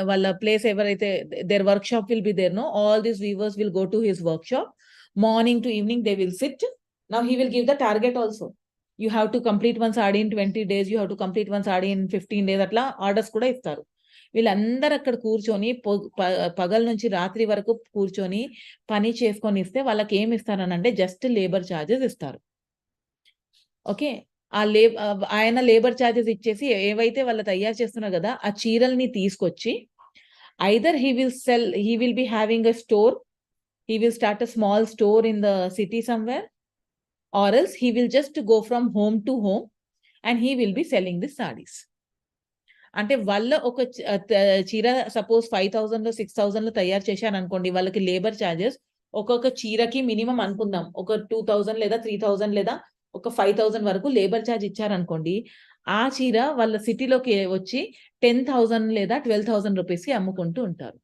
వాళ్ళ ప్లేస్ ఎవరైతే their work shop will be there, no, all these weavers will go to his work shop. Morning to evening they will sit. Now he will give the target also. You have to complete one sari in 20 days, you have to complete one sari in 15 days, అట్లా orders కూడా ఇస్తారు. వీళ్ళందరూ అక్కడ కూర్చొని పగల నుంచి రాత్రి వరకు కూర్చొని పని చేసుకొని ఇస్తే వాళ్ళకి ఏమి ఇస్తారనంటే జస్ట్ లేబర్ చార్జెస్ ఇస్తారు. ఓకే. ఆయన లేబర్ చార్జెస్ ఇచ్చేసి ఏవైతే వాళ్ళు తయారు చేస్తున్నారు కదా, ఆ చీరల్ని తీసుకొచ్చి either he will be having a store, he will start a small store in the city somewhere, or else he will just go from home to home and he will be selling the sarees. అంటే వాళ్ళ ఒక చీర suppose 5,000లో 6,000లో తయారు చేశారనుకోండి, వాళ్ళకి labour charges ఒక్కొక్క చీరకి minimum అనుకుందాం ఒక 2,000 లేదా 3,000 లేదా ఒక 5,000 వరకు లేబర్ చార్జ్ ఇచ్చారనుకోండి. ఆ చీర వాళ్ళ సిటీలోకి వచ్చి 10,000 లేదా 12,000 రూపీస్‌కి అమ్ముకుంటూ ఉంటారు.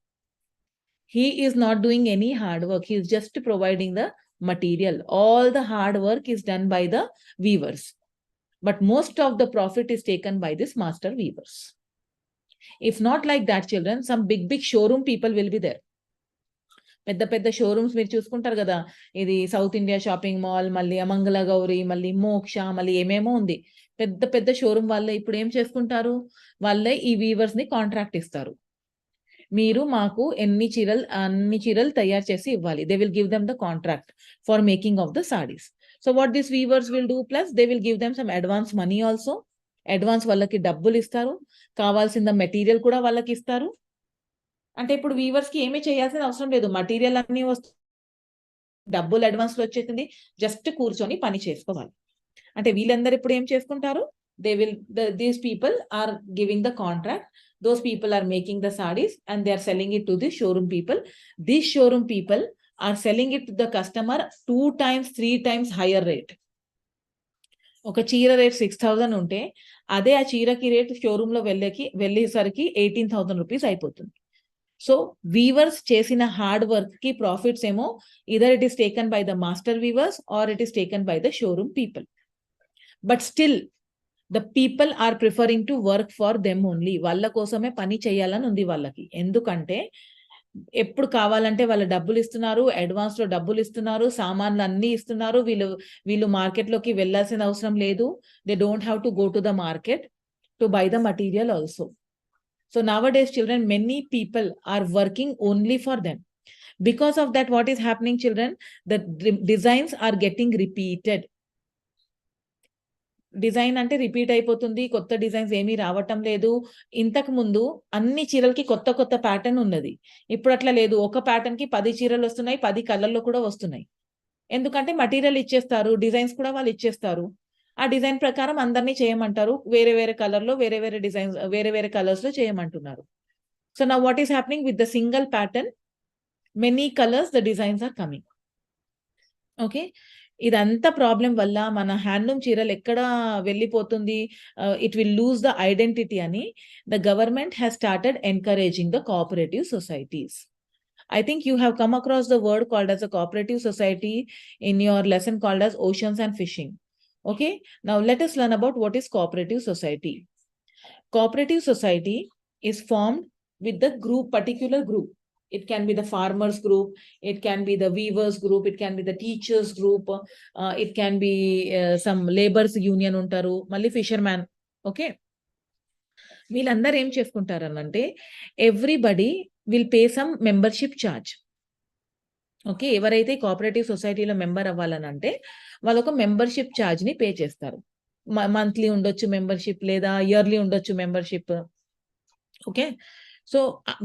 He is not doing any hard work. He is just providing the material. All the hard work is done by the weavers. But most of the profit is taken by these master weavers. If not like that, children, some big showroom people will be there. పెద్ద పెద్ద showrooms మీరు చూసుకుంటారు కదా. ఇది south India shopping mall, మళ్ళీ అమంగళ గౌరి, మళ్ళీ మోక్ష, మళ్ళీ ఏమేమో ఉంది. పెద్ద పెద్ద షోరూమ్ వాళ్ళే ఇప్పుడు ఏం చేసుకుంటారు? వాళ్ళే ఈ వీవర్స్‌ని కాంట్రాక్ట్ ఇస్తారు. మీరు మాకు అన్ని చీరలు తయారు చేసి ఇవ్వాలి. They will give them the contract for making of the saris. So what this weavers will do, plus they will give them some advance money also. Advance వాళ్ళకి డబ్బులు ఇస్తారు. కావాల్సిన మెటీరియల్ కూడా వాళ్ళకి ఇస్తారు. అంటే ఇప్పుడు వీవర్స్‌కి ఏమీ చేయాల్సిన అవసరం లేదు. మెటీరియల్ అన్నీ డబ్బులు అడ్వాన్స్‌లో వచ్చేసింది. జస్ట్ కూర్చొని పని చేసుకోవాలి. అంటే వీళ్ళందరూ ఇప్పుడు ఏం చేసుకుంటారు? These people are giving the contract. Those people are making the sarees and they are selling it to the showroom people. These showroom people are selling it to the customer 2 times, 3 times higher rate. ఒక చీర rate 6,000 ఉంటే అదే ఆ చీరకి rate షోరూమ్‌లో వెళ్ళేసరికి 18,000 rupees అయిపోతుంది. So weavers చేసిన hard వర్క్‌కి ప్రాఫిట్స్ ఏమో either it is taken by the master weavers or it is taken by the showroom people. But still the people are preferring to work for them only. వాళ్ళ కోసమే పని చేయాలని ఉంది వాళ్ళకి. ఎందుకంటే ఎప్పుడు కావాలంటే వాళ్ళు డబ్బులు ఇస్తున్నారు, అడ్వాన్స్‌లో డబ్బులు ఇస్తున్నారు, సామాన్లు అన్నీ ఇస్తున్నారు. వీళ్ళు మార్కెట్‌లోకి వెళ్ళాల్సిన అవసరం లేదు. They don't have to go to the market to buy the material also. So nowadays, children, many people are working only for them. Because of that, what is happening, children? The designs are getting repeated. Design అంటే repeat అయిపోతుంది. కొత్త designs ఏమీ రావటం లేదు. ఇంతకు ముందు అన్ని చీరలకి కొత్త ప్యాటర్న్ ఉన్నది. ఇప్పుడు అట్లా లేదు. ఒక ప్యాటర్న్‌కి 10 చీరలొస్తున్నాయి. 10 కలర్‌లో కూడా వస్తున్నాయి. ఎందుకంటే మెటీరియల్ ఇచ్చేస్తారు. డిజైన్స్ కూడా వాళ్ళు ఇచ్చేస్తారు. ఆ డిజైన్ ప్రకారం అందరిని చేయమంటారు. వేరే కలర్‌లో వేరే డిజైన్స్ వేరే కలర్స్‌లో చేయమంటున్నారు. So now what is happening with the single pattern, many colours the designs are coming. Okay. ఇదంతా ప్రాబ్లమ్ వల్ల మన హ్యాండ్లూమ్ చీరలు ఎక్కడ వెళ్ళిపోతుంది, it will lose the identity అని the government has started encouraging the cooperative societies. I think you have come across the word called as a cooperative society in your lesson called as oceans and fishing. Okay. Now let us learn about what is cooperative society. Cooperative society is formed with the group, particular group. It can be the farmers group, it can be the weavers group, it can be the teachers group, it can be some laborers union ఉంటారు, మళ్ళీ fisherman. Okay. వీళ్ళందరూ ఏం చేసుకుంటారనంటే everybody will pay some membership charge. Okay. ఎవరైతే cooperative సొసైటీలో member అవ్వాలనంటే వాళ్ళొక membership ఛార్జ్‌ని పే చేస్తారు. మంత్లీ ఉండొచ్చు మెంబర్షిప్, లేదా ఇయర్లీ ఉండొచ్చు membership. Okay. So,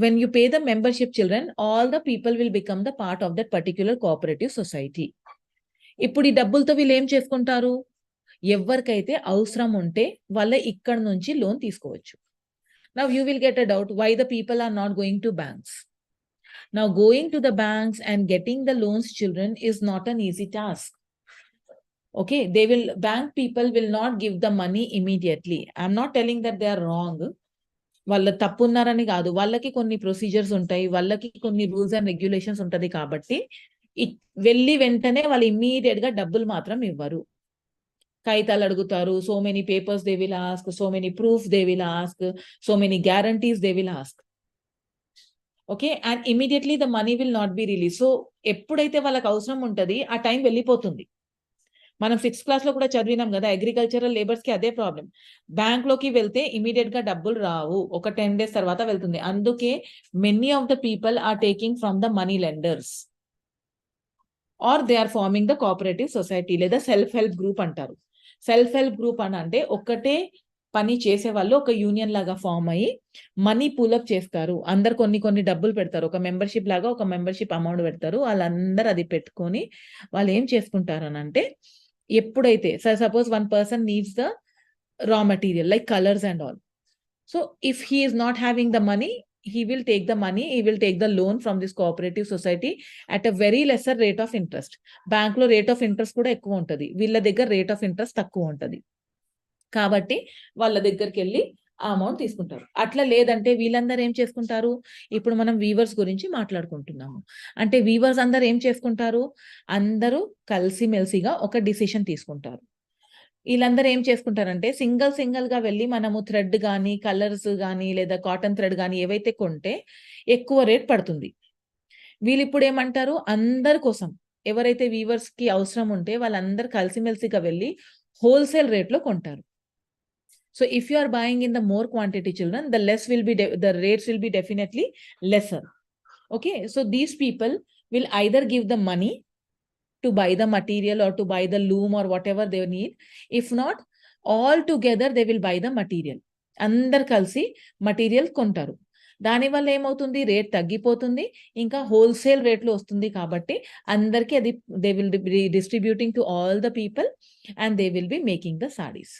when you pay the membership children, all the people will become the part of that particular cooperative society. ఇప్పుడు ఈ డబ్బులతో వీళ్ళేం చేసుకుంటారు? ఎవరికైతే అవసరం ఉంటే వాళ్ళ ఇక్కడ నుంచి లోన్ తీసుకోవచ్చు. Now you will get a doubt why the people are not going to banks. Now going to the banks and getting the loans children is not an easy task. Okay, bank people will not give the money immediately. I'm not telling that they are wrong. వాళ్ళ తప్పున్నారని కాదు. వాళ్ళకి కొన్ని procedures ఉంటాయి. వాళ్ళకి కొన్ని rules and regulations ఉంటది కాబట్టి వెళ్ళి వెంటనే వాళ్ళు ఇమ్మీడియేట్‌గా డబ్బులు మాత్రం ఇవ్వరు. కాగితాలు అడుగుతారు. So many papers they will ask, so many proofs they will ask, so many guarantees they will ask. Okay. And immediately the money will not be release. So ఎప్పుడైతే వాళ్ళకి అవసరం ఉంటది, ఆ టైం వెళ్ళిపోతుంది. మనం 6th క్లాస్‌లో కూడా చదివినాం గదా! అగ్రికల్చరల్ లేబర్స్‌కి అదే ప్రాబ్లమ్. బ్యాంక్‌లోకి వెళ్తే ఇమ్మీడియేట్‌గా డబ్బులు రావు. ఒక 10 డేస్ తర్వాత వెళ్తుంది. అందుకే many of the people are taking from the money lenders. Are they are farming the cooperative society, లేదా సెల్ఫ్ హెల్ప్ గ్రూప్ అంటారు. సెల్ఫ్ హెల్ప్ గ్రూప్ అని అంటే ఒక్కటే పని చేసేవాళ్ళు ఒక యూనియన్ లాగా ఫార్మ్ అయ్యి మనీ పూలప్ చేస్తారు. అందరు కొన్ని కొన్ని డబ్బులు పెడతారు. ఒక మెంబర్‌షిప్ లాగా ఒక మెంబర్‌షిప్ అమౌంట్ పెడతారు. వాళ్ళందరూ అది పెట్టుకొని వాళ్ళు ఏం చేసుకుంటారనంటే, ఎప్పుడైతే suppose one person needs the raw material like colours and all. So if he is not having the money, he will take the money, he will take the loan from this cooperative society at a very lesser rate of interest. Bank లో rate of interest కూడా ఎక్కువ ఉంటది. వీళ్ళ దగ్గర rate of interest తక్కువ ఉంటది. కాబట్టి వాళ్ళ దగ్గరికెళ్ళి ఆ అమౌంట్ తీసుకుంటారు. అట్లా లేదంటే వీళ్ళందరూ ఏం చేసుకుంటారు? ఇప్పుడు మనం వీవర్స్ గురించి మాట్లాడుకుంటున్నాము. అంటే వీవర్స్ అందరూ ఏం చేసుకుంటారు? అందరూ కలిసిమెలిసిగా ఒక డిసిషన్ తీసుకుంటారు. ఈళ్ళందరూ ఏం చేసుకుంటారంటే సింగిల్‌గా వెళ్లి మనము థ్రెడ్ గాని, కలర్స్ గాని, లేదా కాటన్ థ్రెడ్ గాని ఏవైతే కొంటే ఎక్కువ రేట్ పడుతుంది. వీళ్ళిప్పుడేమంటారు? అందరి కోసం, ఎవరైతే వీవర్స్‌కి అవసరం ఉంటే వాళ్ళందరూ కలిసిమెలిసిగా వెళ్లి హోల్‌సేల్ రేట్‌లో కొంటారు. So if you are buying in the more quantity children, the rates will be definitely lesser. Okay, so these people will either give the money to buy the material or to buy the loom or whatever they need. If not, all together they will buy the material. అందరు కలిసి material కొంటారు. దానివల్ల ఏమవుతుంది? Rate తగ్గిపోతుంది. ఇంకా wholesale రేట్‌లో వస్తుంది కాబట్టి అందరికి అది they will B distributing to all the people and they will be making the saris.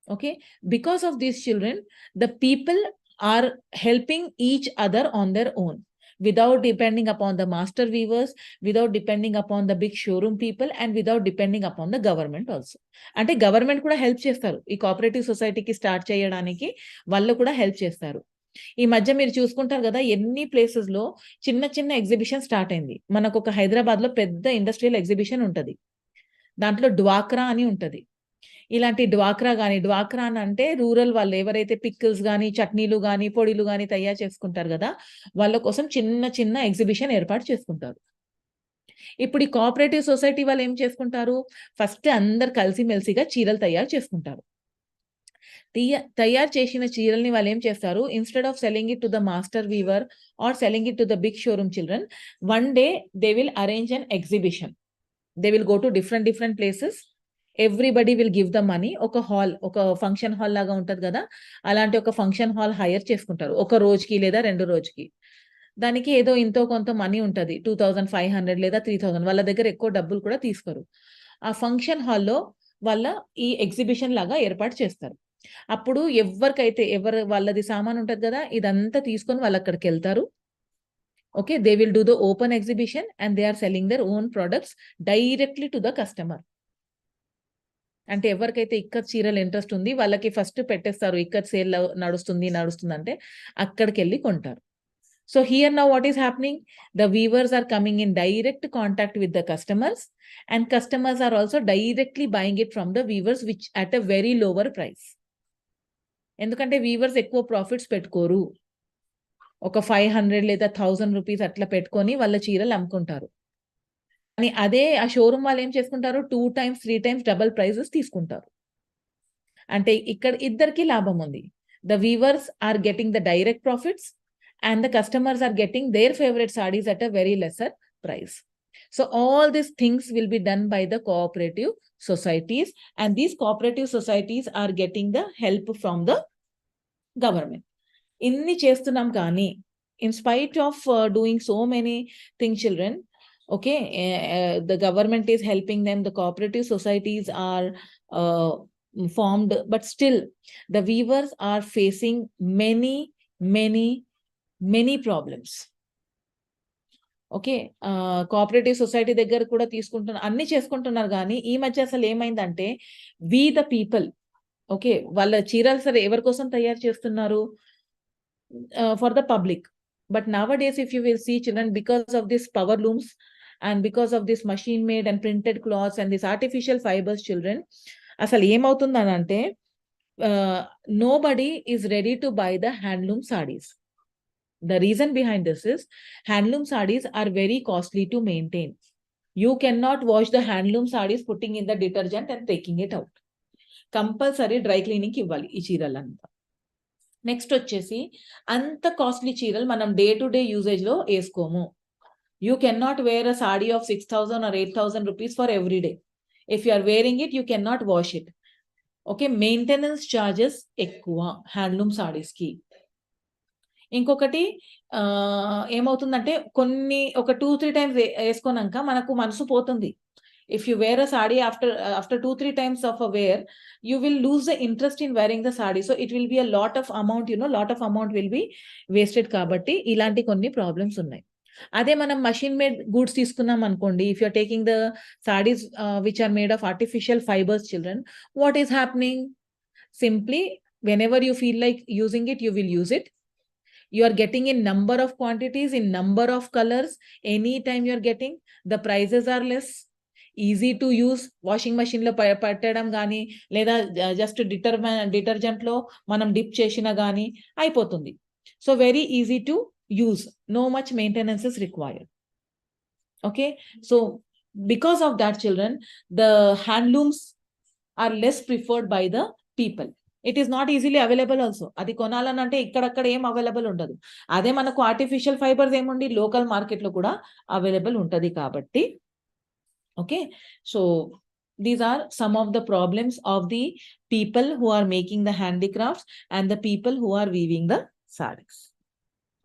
Okay, because of these children, the people are helping each other on their own without depending upon the master weavers, without depending upon the big showroom people, and without depending upon the government also. అంటే government కూడా help చేస్తారు. ఈ cooperative సొసైటీకి start చేయడానికి వాళ్ళు కూడా help చేస్తారు. ఈ మధ్య మీరు చూసుకుంటారు కదా, ఎన్ని ప్లేసెస్‌లో చిన్న చిన్న ఎగ్జిబిషన్ స్టార్ట్ అయింది. మనకొక హైదరాబాద్‌లో పెద్ద ఇండస్ట్రియల్ ఎగ్జిబిషన్ ఉంటది. దాంట్లో డ్వాక్రా అని ఉంటది. ఇలాంటి డ్వాక్రా అని అంటే రూరల్ వాళ్ళు ఎవరైతే పికిల్స్ గాని, చట్నీలు గాని, పొడిలు గాని తయారు చేసుకుంటారు గదా! వాళ్ళ కోసం చిన్న చిన్న ఎగ్జిబిషన్ ఏర్పాటు చేసుకుంటారు. ఇప్పుడు ఈ కోఆపరేటివ్ సొసైటీ వాళ్ళు ఏం చేసుకుంటారు? ఫస్ట్ అందరూ కలిసిమెలిసిగా చీరలు తయారు చేసుకుంటారు. తయారు చేసిన చీరల్ని వాళ్ళేం చేస్తారు? Instead of selling it to the master weaver are selling it to the big showroom children, one day they will arrange an exhibition. They will go to different places. Everybody will give the money. ఒక function hall లాగా ఉంటది గదా! అలాంటి ఒక function hall hire చేసుకుంటారు. ఒక రోజుకి లేదా 2 రోజుకి. దానికి ఏదో ఎంతో కొంత మనీ ఉంటది. 2500 లేదా 3000 వాళ్ళ దగ్గర ఎక్కువ డబ్బులు కూడా తీసుకోరు. ఆ ఫంక్షన్ హాల్‌లో ఈ ఎగ్జిబిషన్ లాగా ఏర్పాటు చేస్తారు. అప్పుడు ఎవరు వాళ్ళది సామాను ఉంటది గదా! ఇదంతా తీసుకొని వాళ్ళక్కడికెళ్తారు. Okay, they will do the open exhibition and they are selling their own products directly to the customer. అంటే ఎవరికైతే ఇక్కత్ చీరలు ఇంట్రెస్ట్ ఉంది వాళ్ళకి ఫస్ట్ పెట్టేస్తారు ఇక్కత్ సేల్ నడుస్తుంది అంటే అక్కడికి వెళ్ళి కొంటారు. So here now what is happening? The weavers are coming in direct contact with the customers and customers are also directly buying it from the weavers which at a very lower price. ఎందుకంటే weavers ఎక్కువ profits పెట్టుకోరు. ఒక 500 లేదా 1000 rupees అట్లా పెట్టుకొని వాళ్ళ చీరలు అమ్ముకుంటారు. కానీ అదే ఆ షోరూమ్ వాళ్ళు ఏం చేసుకుంటారు 2 టైమ్స్ 3 టైమ్స్ డబుల్ ప్రైజెస్ తీసుకుంటారు. అంటే ఇక్కడ ఇద్దరికి లాభం ఉంది. The weavers are getting the direct profits and the customers are getting their favorite sarees at a very lesser price. So all these things will be done by the cooperative societies and these cooperative societies are getting the help from the government. ఇన్ని చేస్తున్నాం కానీ in spite of doing so many things, children, okay, the government is helping them, the cooperative societies are formed, but still the weavers are facing many problems. Okay, cooperative society దగ్గర కూడా తీసుకుంటున్నారు, అన్ని చేసుకుంటున్నారు. కానీ ఈ మధ్య అసలు ఏమైందంటే వి ద పీపుల్, ఓకే, వాళ్ళ చీరలు సరే ఎవరి కోసం తయారు చేస్తున్నారు? For the public. But nowadays, if you will see, children, because of this power looms and because of this machine made and printed cloths and this artificial fibers, children, అసలు ఏమవుతుందనంటే nobody is ready to buy the handloom sarees. The reason behind this is handloom sarees are very costly to maintain. You cannot wash the handloom sarees putting in the detergent and taking it out. Compulsory dry cleaning కి ఇవ్వాలి ఈ చీరలంతా. Next వచ్చేసి అంత costly చీరలు మనం day to day usage లో వేసుకోము. You can not wear a sari of 6,000 or 8,000 rupees for every day. If you are wearing it you can not wash it. Okay, maintenance charges ఎక్కువ హ్యాండ్లూమ్ సాడీస్ కి. ఇంకొకటి ఏమవుతుందంటే కొన్ని ఒక 2-3 టైమ్స్ వేసుకున్నాక మనకు మనసు పోతుంది. If you wear a sari after 2-3 times of a wear, you will lose the interest in wearing the sari. So it will be a lot of amount, lot of amount will be wasted. Kabatti ilanti konni problems unnai. Ade manam machine made goods తీసుకున్నాం అనుకోండి, if you are taking the sarees which are made of artificial fibers, children, what is happening? Simply whenever you feel like using it, you will use it. You are getting in number of quantities, in number of colors, anytime you are getting. The prices are less. Easy to use. Washing machine లో పెట్టడం కానీ లేదా just detergent లో మనం dip చేసినా కానీ అయిపోతుంది. So very easy to use, no much maintenance is required. Okay, so because of that children the handlooms are less preferred by the people. It is not easily available also. అది కొనాలనంటే ఇక్కడక్కడ ఏం available ఉండదు. అదే మనకు artificial fibres ఏముండి local market లో కూడా అవైలబుల్ ఉంటది కాబట్టి. Okay, so these are some of the problems of the people who are making the handicrafts and the people who are weaving the sarees.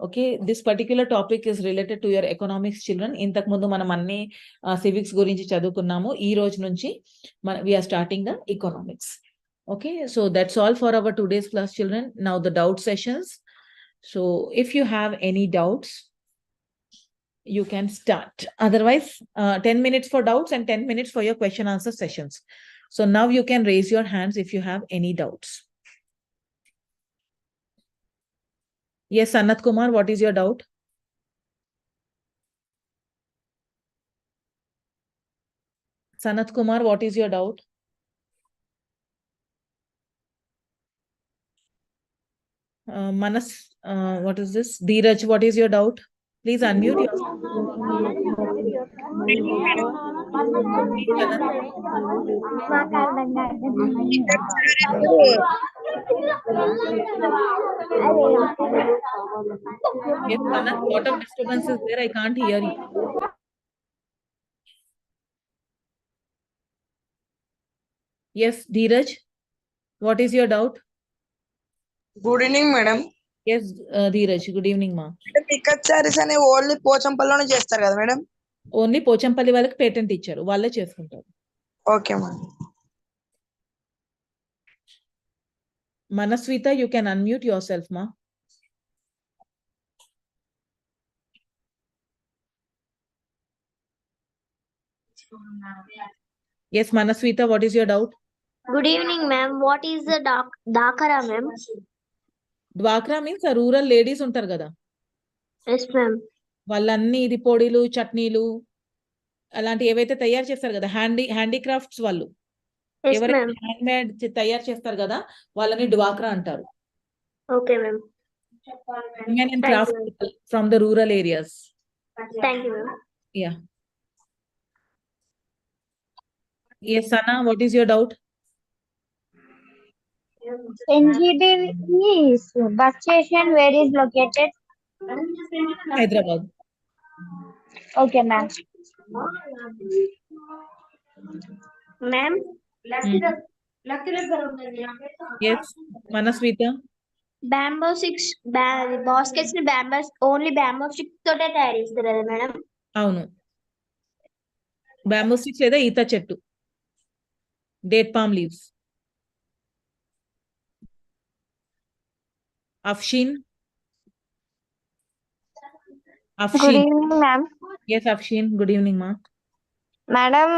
Okay, this particular topic is related to your economics, children. Intaku mundu manam anni civics gurinchi chadukunnamu. Ee roju nunchi we are starting the economics. Okay, so that's all for our today's class, children. Now the doubt sessions. So if you have any doubts, you can start. Otherwise, 10 minutes for doubts and 10 minutes for your question answer sessions. So now you can raise your hands if you have any doubts. Yes, Sanat Kumar, what is your doubt? Sanat Kumar, what is your doubt? Manas, what is this? Dheeraj, what is your doubt? Please unmute yourself. Yes, Sanat, lot of disturbance is there. I can't hear you. Yes, Dheeraj, what is your doubt? Good evening, madam. Yes, Dheeraj, good evening, ma. Ikat sarees ane only పోచంపల్లిలోనే చేస్తారు కదా madam? Only Pochampally వాళ్ళకి patent ఇచ్చారు, వాళ్ళే చేసుకుంటారు. Okay madam. Manaswita, you can unmute yourself, ma. Yes, Manaswita, what is your doubt? Good evening, ma'am. What is the Dakara, ma'am? డ్వాక్రా means rural ladies ఉంటారు కదా, Yes, ma'am. వాళ్ళన్నీ ఇది పొడిలు చట్నీలు అలాంటి ఏవైతే తయారు చేస్తారు కదా, హ్యాండీక్రాఫ్ట్స్ వాళ్ళు Yes, ఎవరైతే ma'am. హ్యాండ్ మేడ్ తయారు చేస్తారు కదా, వాళ్ళని డ్వాక్రా అంటారు. Okay, ma'am. Women and Thank craft you, ma'am. people from the rural areas. Thank you, ma'am. Yeah. Yes, Sana, what is your doubt? NGB bus station where is located? Hyderabad. Okay, ma'am. Ma'am. Yes, Manaswita. Bamboo sticks, baskets ni bamboo, only bamboo stick తోటే తయారు చేస్తారు కదా madam? అవును, bamboo sticks లేదా ఈత చెట్టు, date palm leaves. Afshin. Good Afshin. evening, ma'am. Yes, Afshin. Good evening, ma. Madam,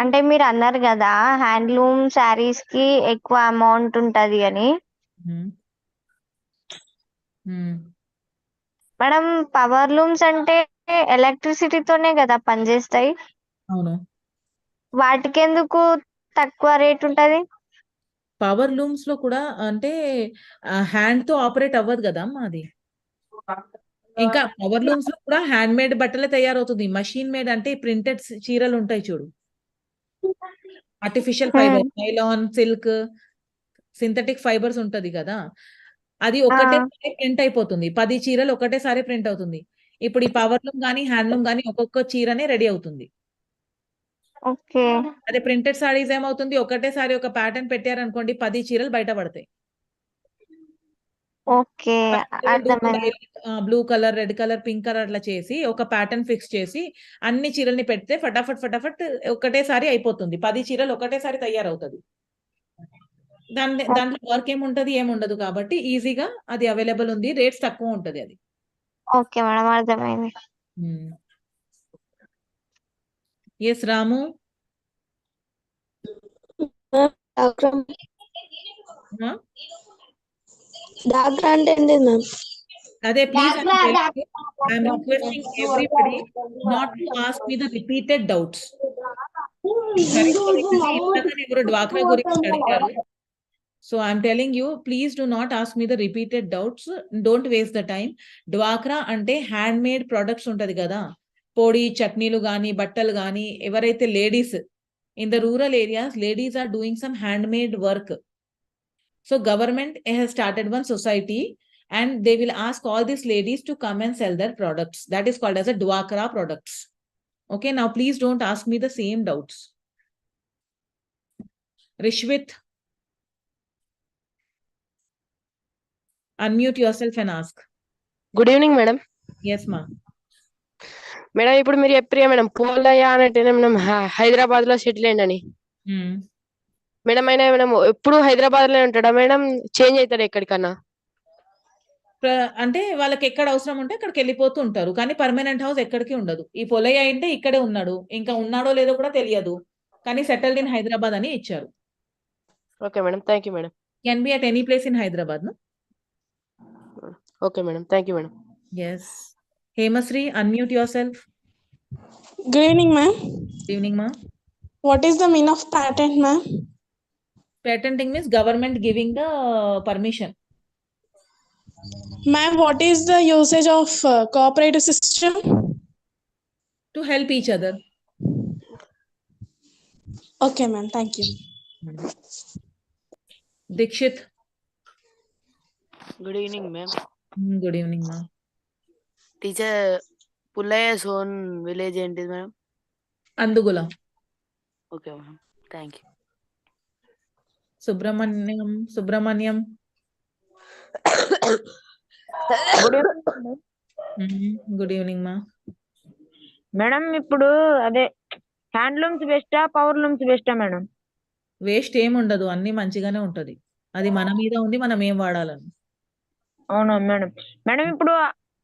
అంటే మీరు అన్నారు కదా హ్యాండ్లూమ్ శారీస్ కి ఎక్కువ అమౌంట్ ఉంటది అని. మేడం, పవర్ లూమ్స్ అంటే ఎలక్ట్రిసిటీతోనే కదా పనిచేస్తాయి. అవును, వాటికి ఎందుకు తక్కువ రేట్ ఉంటది? పవర్ లూమ్స్ లో కూడా అంటే హ్యాండ్ తో ఆపరేట్ అవ్వదు కదా అమ్మా అది. ఇంకా పవర్ లూమ్స్ లో కూడా హ్యాండ్ మేడ్ బట్టలే తయారవుతుంది. మషీన్ మేడ్ అంటే ప్రింటెడ్ చీరలు ఉంటాయి చూడు, artificial fibre, nylon, silk, synthetic fibres ఉంటది కదా, అది ఒకటే ప్రింట్ అయిపోతుంది. 10 చీరలు ఒకటేసారి ప్రింట్ అవుతుంది. ఇప్పుడు ఈ పవర్ లూమ్ కానీ హ్యాండ్లూమ్ కానీ ఒక్కొక్క చీరనే రెడీ అవుతుంది. ఓకే. అదే ప్రింటెడ్ సారీస్ ఏమవుతుంది, ఒకటేసారి ఒక ప్యాటర్న్ పెట్టారనుకోండి 10 చీరలు బయట పడతాయి. ఓకే, అర్థమైంది. Blue colour, red colour, pink colour అట్లా చేసి ఒక ప్యాటర్న్ ఫిక్స్ చేసి అన్ని చీరల్ని పెడితే ఫటాఫట్ ఫటాఫట్ ఒకటేసారి అయిపోతుంది. 10 చీరలు ఒకటేసారి తయారవుతుంది. దాంట్లో వర్క్ ఏముంటది, ఏముండదు కాబట్టి ఈజీగా అది అవైలబుల్ ఉంది, రేట్స్ తక్కువ ఉంటది అది. ఓకే మేడం, అర్థమైంది. ఎస్ రాము. డాక్టర్ అంటే ఏంటి మ్యామ్? అదే please I'm requesting everybody not to ask me the repeated doubts. ఎవరు డ్వాక్రా గురించి అడిగారు. So I'm telling you, please do not ask me the repeated doubts. Don't waste the time. Dwakra ante handmade products untadi kada. Podi, chutneelu gaani, battalu gaani, evaraithe ladies in the rural areas, ladies are doing some handmade work. So government has started one society and they will ask all these ladies to come and sell their products. That is called as a Dwakra products. Okay, now please don't ask me the same doubts. Rishwit, unmute yourself and ask. Good evening madam. Yes, ma. Madam, ఇప్పుడు మీరు చెప్పారు madam Polayya అంటే మనం హైదరాబాద్ లో settle అయ్యండి. Madam అయినా madam ఎప్పుడు హైదరాబాద్ లో ఉంటాడా మేడం, చేంజ్ అవుతాడు ఎక్కడికన్నా? అంటే వాళ్ళకి ఎక్కడ అవసరం ఉంటే అక్కడికి వెళ్ళిపోతూ ఉంటారు, కానీ పర్మనెంట్ హౌస్ ఎక్కడికి ఉండదు. ఈ పొలయ్య అంటే ఇక్కడే ఉన్నాడు, ఇంకా ఉన్నాడో లేదో కూడా తెలియదు, కానీ సెటిల్డ్ ఇన్ హైదరాబాద్ అని ఇచ్చారు. Okay madam, thank you madam. Can be at any place in Hyderabad. Okay madam, thank you madam. Yes. Hemasri, unmute yourself. Good evening, ma'am. Good evening, ma. What is the meaning of patent, ma'am? Patenting means government giving the permission. Ma'am, what is the usage of cooperative system? To help each other. Okay, ma'am. Thank you. Dikshit. Good evening, ma'am. Good evening, ma. Teacher, Pullaya's own village ఏంటి madam? Andugula. Okay, ma'am. Thank you. Subramaniam. Good evening, ma. Madam, ఇప్పుడు అదే handlooms బెస్టా power looms బెస్టా madam? Waste ఏమి ఉండదు, అన్ని మంచిగానే ఉంటది. అది మన మీద ఉంది, మనం ఏం వాడాలని. అవునా మేడం. మేడం, ఇప్పుడు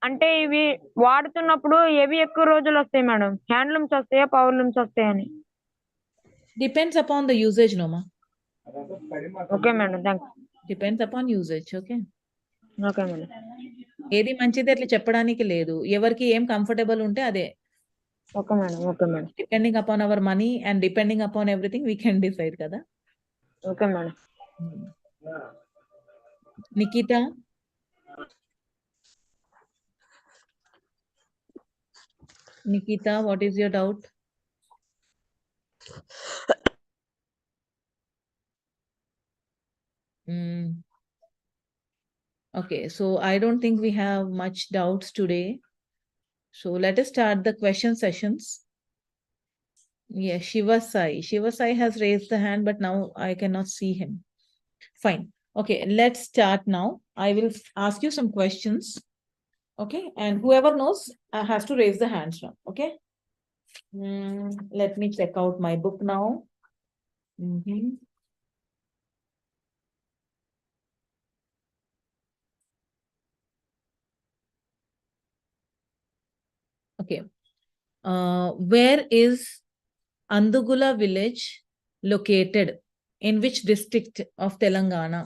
అంటే ఇవి వాడుతున్నప్పుడు ఏవి ఎక్కువ రోజులు వస్తాయి మేడం? హ్యాండ్లూమ్స్ వస్తాయా, పవర్లూమ్స్ వస్తాయని? Depends upon the usage, Noma. Okay madam, thanks. Depends upon usage, okay? Okay madam. ఏది మంచిది అట్లా చెప్పడానికి లేదు. ఎవరికి ఏం కంఫర్టబుల్ ఉంటే అదే. Okay madam, okay madam. Depending upon our money and depending upon everything, we can decide కదా. Okay madam. Nikita, Nikita, what is your doubt? Okay, so I don't think we have much doubts today. So let us start the question sessions. Yes, Shiva Sai. Shiva Sai has raised the hand, but now I cannot see him. Fine. Okay, let's start now. I will ask you some questions. Okay, and whoever knows has to raise the hands now. Okay. Let me check out my book now. Okay. Where is Andugula village located? In which district of Telangana?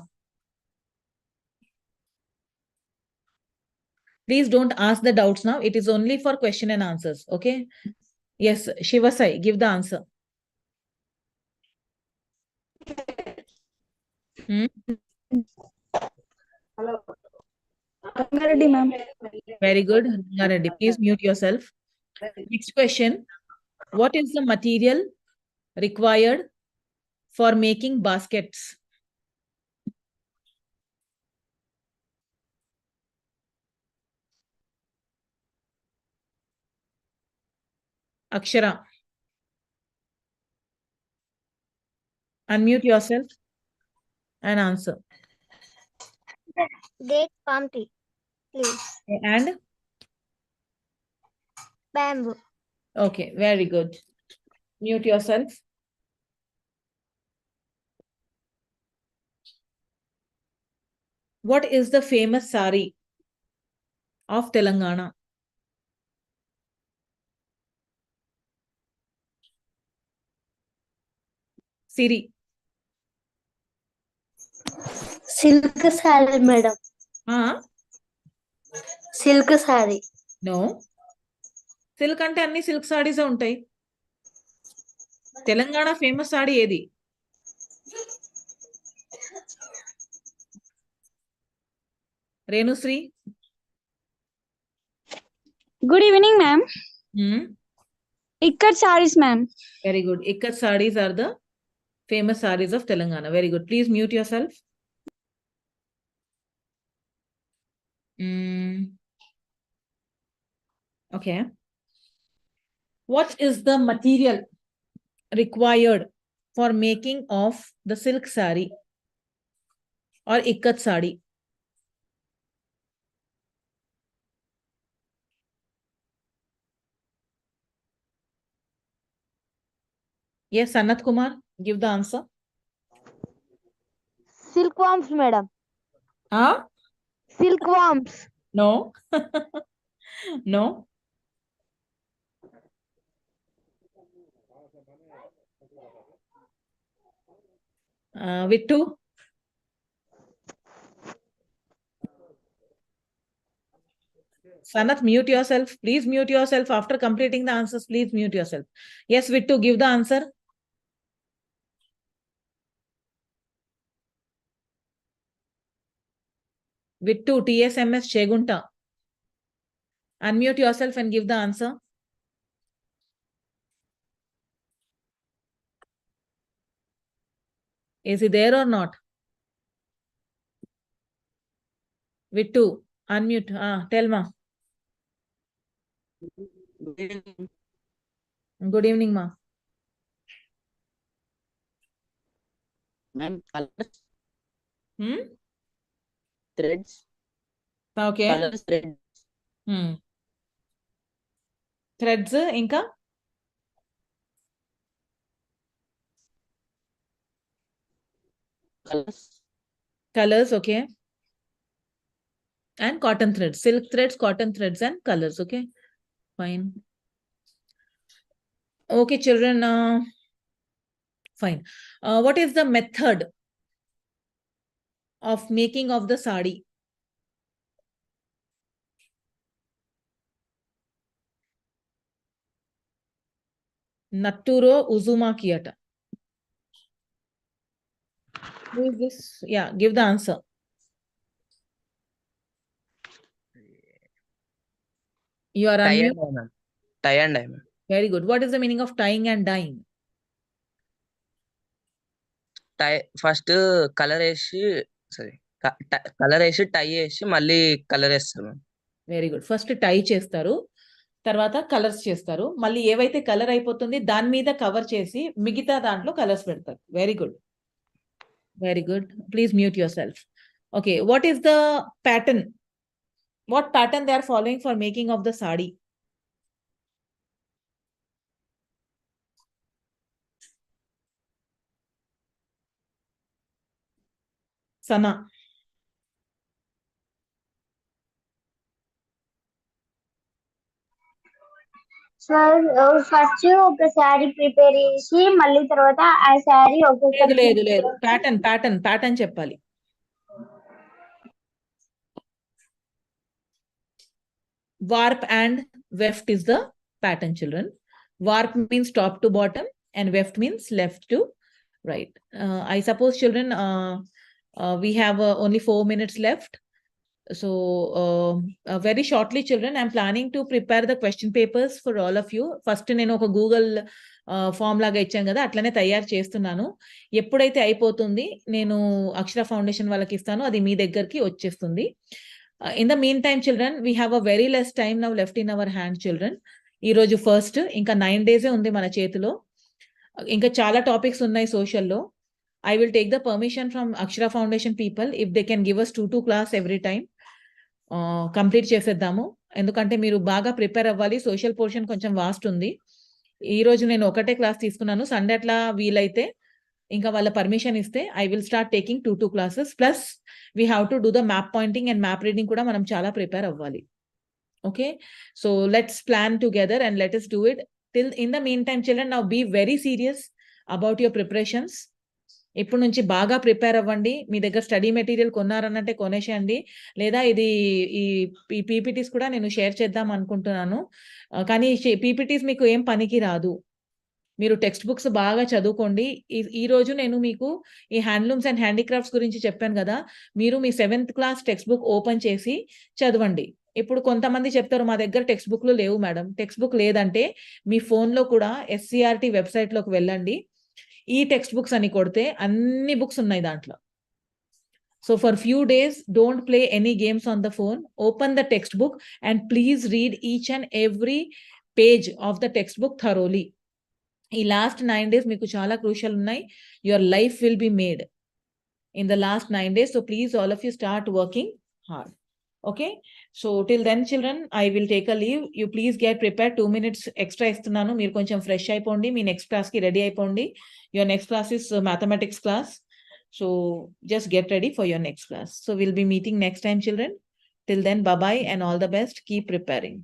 Please don't ask the doubts now. It is only for question and answers. Okay. Yes, Shiva Sai, give the answer. Hello. Rangareddy, ma'am. Very good. Rangareddy, please mute yourself. Next question. What is the material required for making baskets? Akshara. Unmute yourself and answer. Date palm tree, please. And? Bamboo. Okay, very good. Mute yourself. What is the famous sari of Telangana? Siri. Silk saree, madam. Silk saree. No. Silk ante anni silk sarees ఉంటాయి. Telangana famous sorry ఏది? Renusri. Good evening, ma'am. Ikkat sarees, ma'am. Very good. Ikkat sarees are the famous sarees of Telangana. Very good. Please mute yourself. Okay. What is the material required for making of the silk saree or ikkat saree? Yes, Sanat Kumar, give the answer. Silkworms, madam. Silkworms. No. No. Vittu. Sanat, mute yourself. Please mute yourself after completing the answers. Please mute yourself. Yes, Vittu, give the answer. Vittu, TSMS Chegunta. Unmute yourself and give the answer. Is he there or not? Vittu, unmute. Tell ma. Good evening, ma. Ma'am, colors. Threads. Okay. Colors, threads. Threads, inka? Colors. Colors, okay. And cotton threads, silk threads, cotton threads, and colors. Okay, fine. Okay, children, fine. What is the method of making of the sari? Natturo Uzumaki-ata. Who is this? Yeah, give the answer. You are Tie unmute. and dye, ma'am. Tie and dye, ma'am. Very good. What is the meaning of tying and dyeing? Tie first colour వేసి sari colour వేసి tie వేసి మళ్ళీ colour వేస్తారు ma'am. Very good. First tie చేస్తారు, తర్వాత colours చేస్తారు, మళ్ళీ ఏవైతే కలర్ అయిపోతుంది దాని మీద కవర్ చేసి మిగతా దాంట్లో కలర్స్ పెడతారు. Very good, very good. Please mute yourself. Okay, what is the pattern? What pattern they are following for making of the sari? Sana. So first ఒక శారీ ప్రిపేర్ చేసి మళ్ళీ తర్వాత ఆ శారీ లేదు ఒక్కొక్కటి లేదు లేదు, ప్యాటర్న్ ప్యాటర్న్ ప్యాటర్న్ చెప్పాలి. Warp and weft is the pattern, children. Warp means top to bottom and weft means left to right. I suppose, children, we have only 4 minutes left. So very shortly, children, I'm planning to prepare the question papers for all of you. First, నేను ఒక Google form లాగా ఇచ్చాను కదా, అట్లనే తయారు చేస్తున్నాను. ఎప్పుడైతే అయిపోతుంది నేను అక్షర ఫౌండేషన్ వాళ్ళకి ఇస్తాను, అది మీ దగ్గరికి వచ్చేస్తుంది. In the meantime, children, we have a very less time now left in our hand, children. ఈ రోజు ఫస్ట్, ఇంకా 9 days ఉంది మన చేతిలో. ఇంకా చాలా టాపిక్స్ ఉన్నాయి సోషల్లో. I will take the permission from Akshara Foundation people if they can give us 2 class every time. Complete చేసేద్దాము, ఎందుకంటే మీరు బాగా ప్రిపేర్ అవ్వాలి. సోషల్ పోర్షన్ కొంచెం వాస్ట్ ఉంది. ఈ రోజు నేను ఒకటే క్లాస్ తీసుకున్నాను. సండే అట్లా వీలైతే ఇంకా వాళ్ళ పర్మిషన్ ఇస్తే I will start taking 2 classes. Plus we have to do the map pointing and map reading కూడా మనం చాలా ప్రిపేర్ అవ్వాలి. Okay, so let's plan together and let us do it. Till in the meantime, children, now be very serious about your preparations. ఇప్పుడు నుంచి బాగా prepare అవ్వండి. మీ దగ్గర study material కొన్నారనంటే కొనేసేయండి, లేదా ఇది ఈ పీపీటీస్ కూడా నేను షేర్ చేద్దాం అనుకుంటున్నాను. కానీ పీపీటీస్ మీకు ఏం పనికి రాదు. మీరు టెక్స్ట్ బుక్స్ బాగా చదువుకోండి. ఈ రోజు నేను మీకు ఈ హ్యాండ్లూమ్స్ అండ్ హ్యాండీక్రాఫ్ట్స్ గురించి చెప్పాను కదా, మీరు మీ 7th class text book open చేసి చదవండి. ఇప్పుడు కొంతమంది చెప్తారు మా దగ్గర టెక్స్ట్ బుక్లు లేవు మేడం. టెక్స్ట్ బుక్ లేదంటే మీ ఫోన్లో కూడా SCRT వెబ్సైట్లోకి వెళ్ళండి. ఈ టెక్స్ట్ బుక్స్ అని కొడితే అన్ని బుక్స్ ఉన్నాయి దాంట్లో. So for few days don't play any games on the phone. Open the textbook and please read each and every page of the textbook thoroughly. ఈ లాస్ట్ 9 days మీకు చాలా క్రూషియల్ ఉన్నాయి. Your life will be made in the last 9 days. So please all of you start working hard. Okay, so till then, children, I will take a leave. You please get prepared. 2 minutes extra ఇస్తున్నాను. మీరు కొంచెం fresh అయిపోండి, మీ next class కి ready అయిపోండి. Your next class is mathematics class. So just get ready for your next class. So we'll be meeting next time, children. Till then, bye bye and all the best. Keep preparing.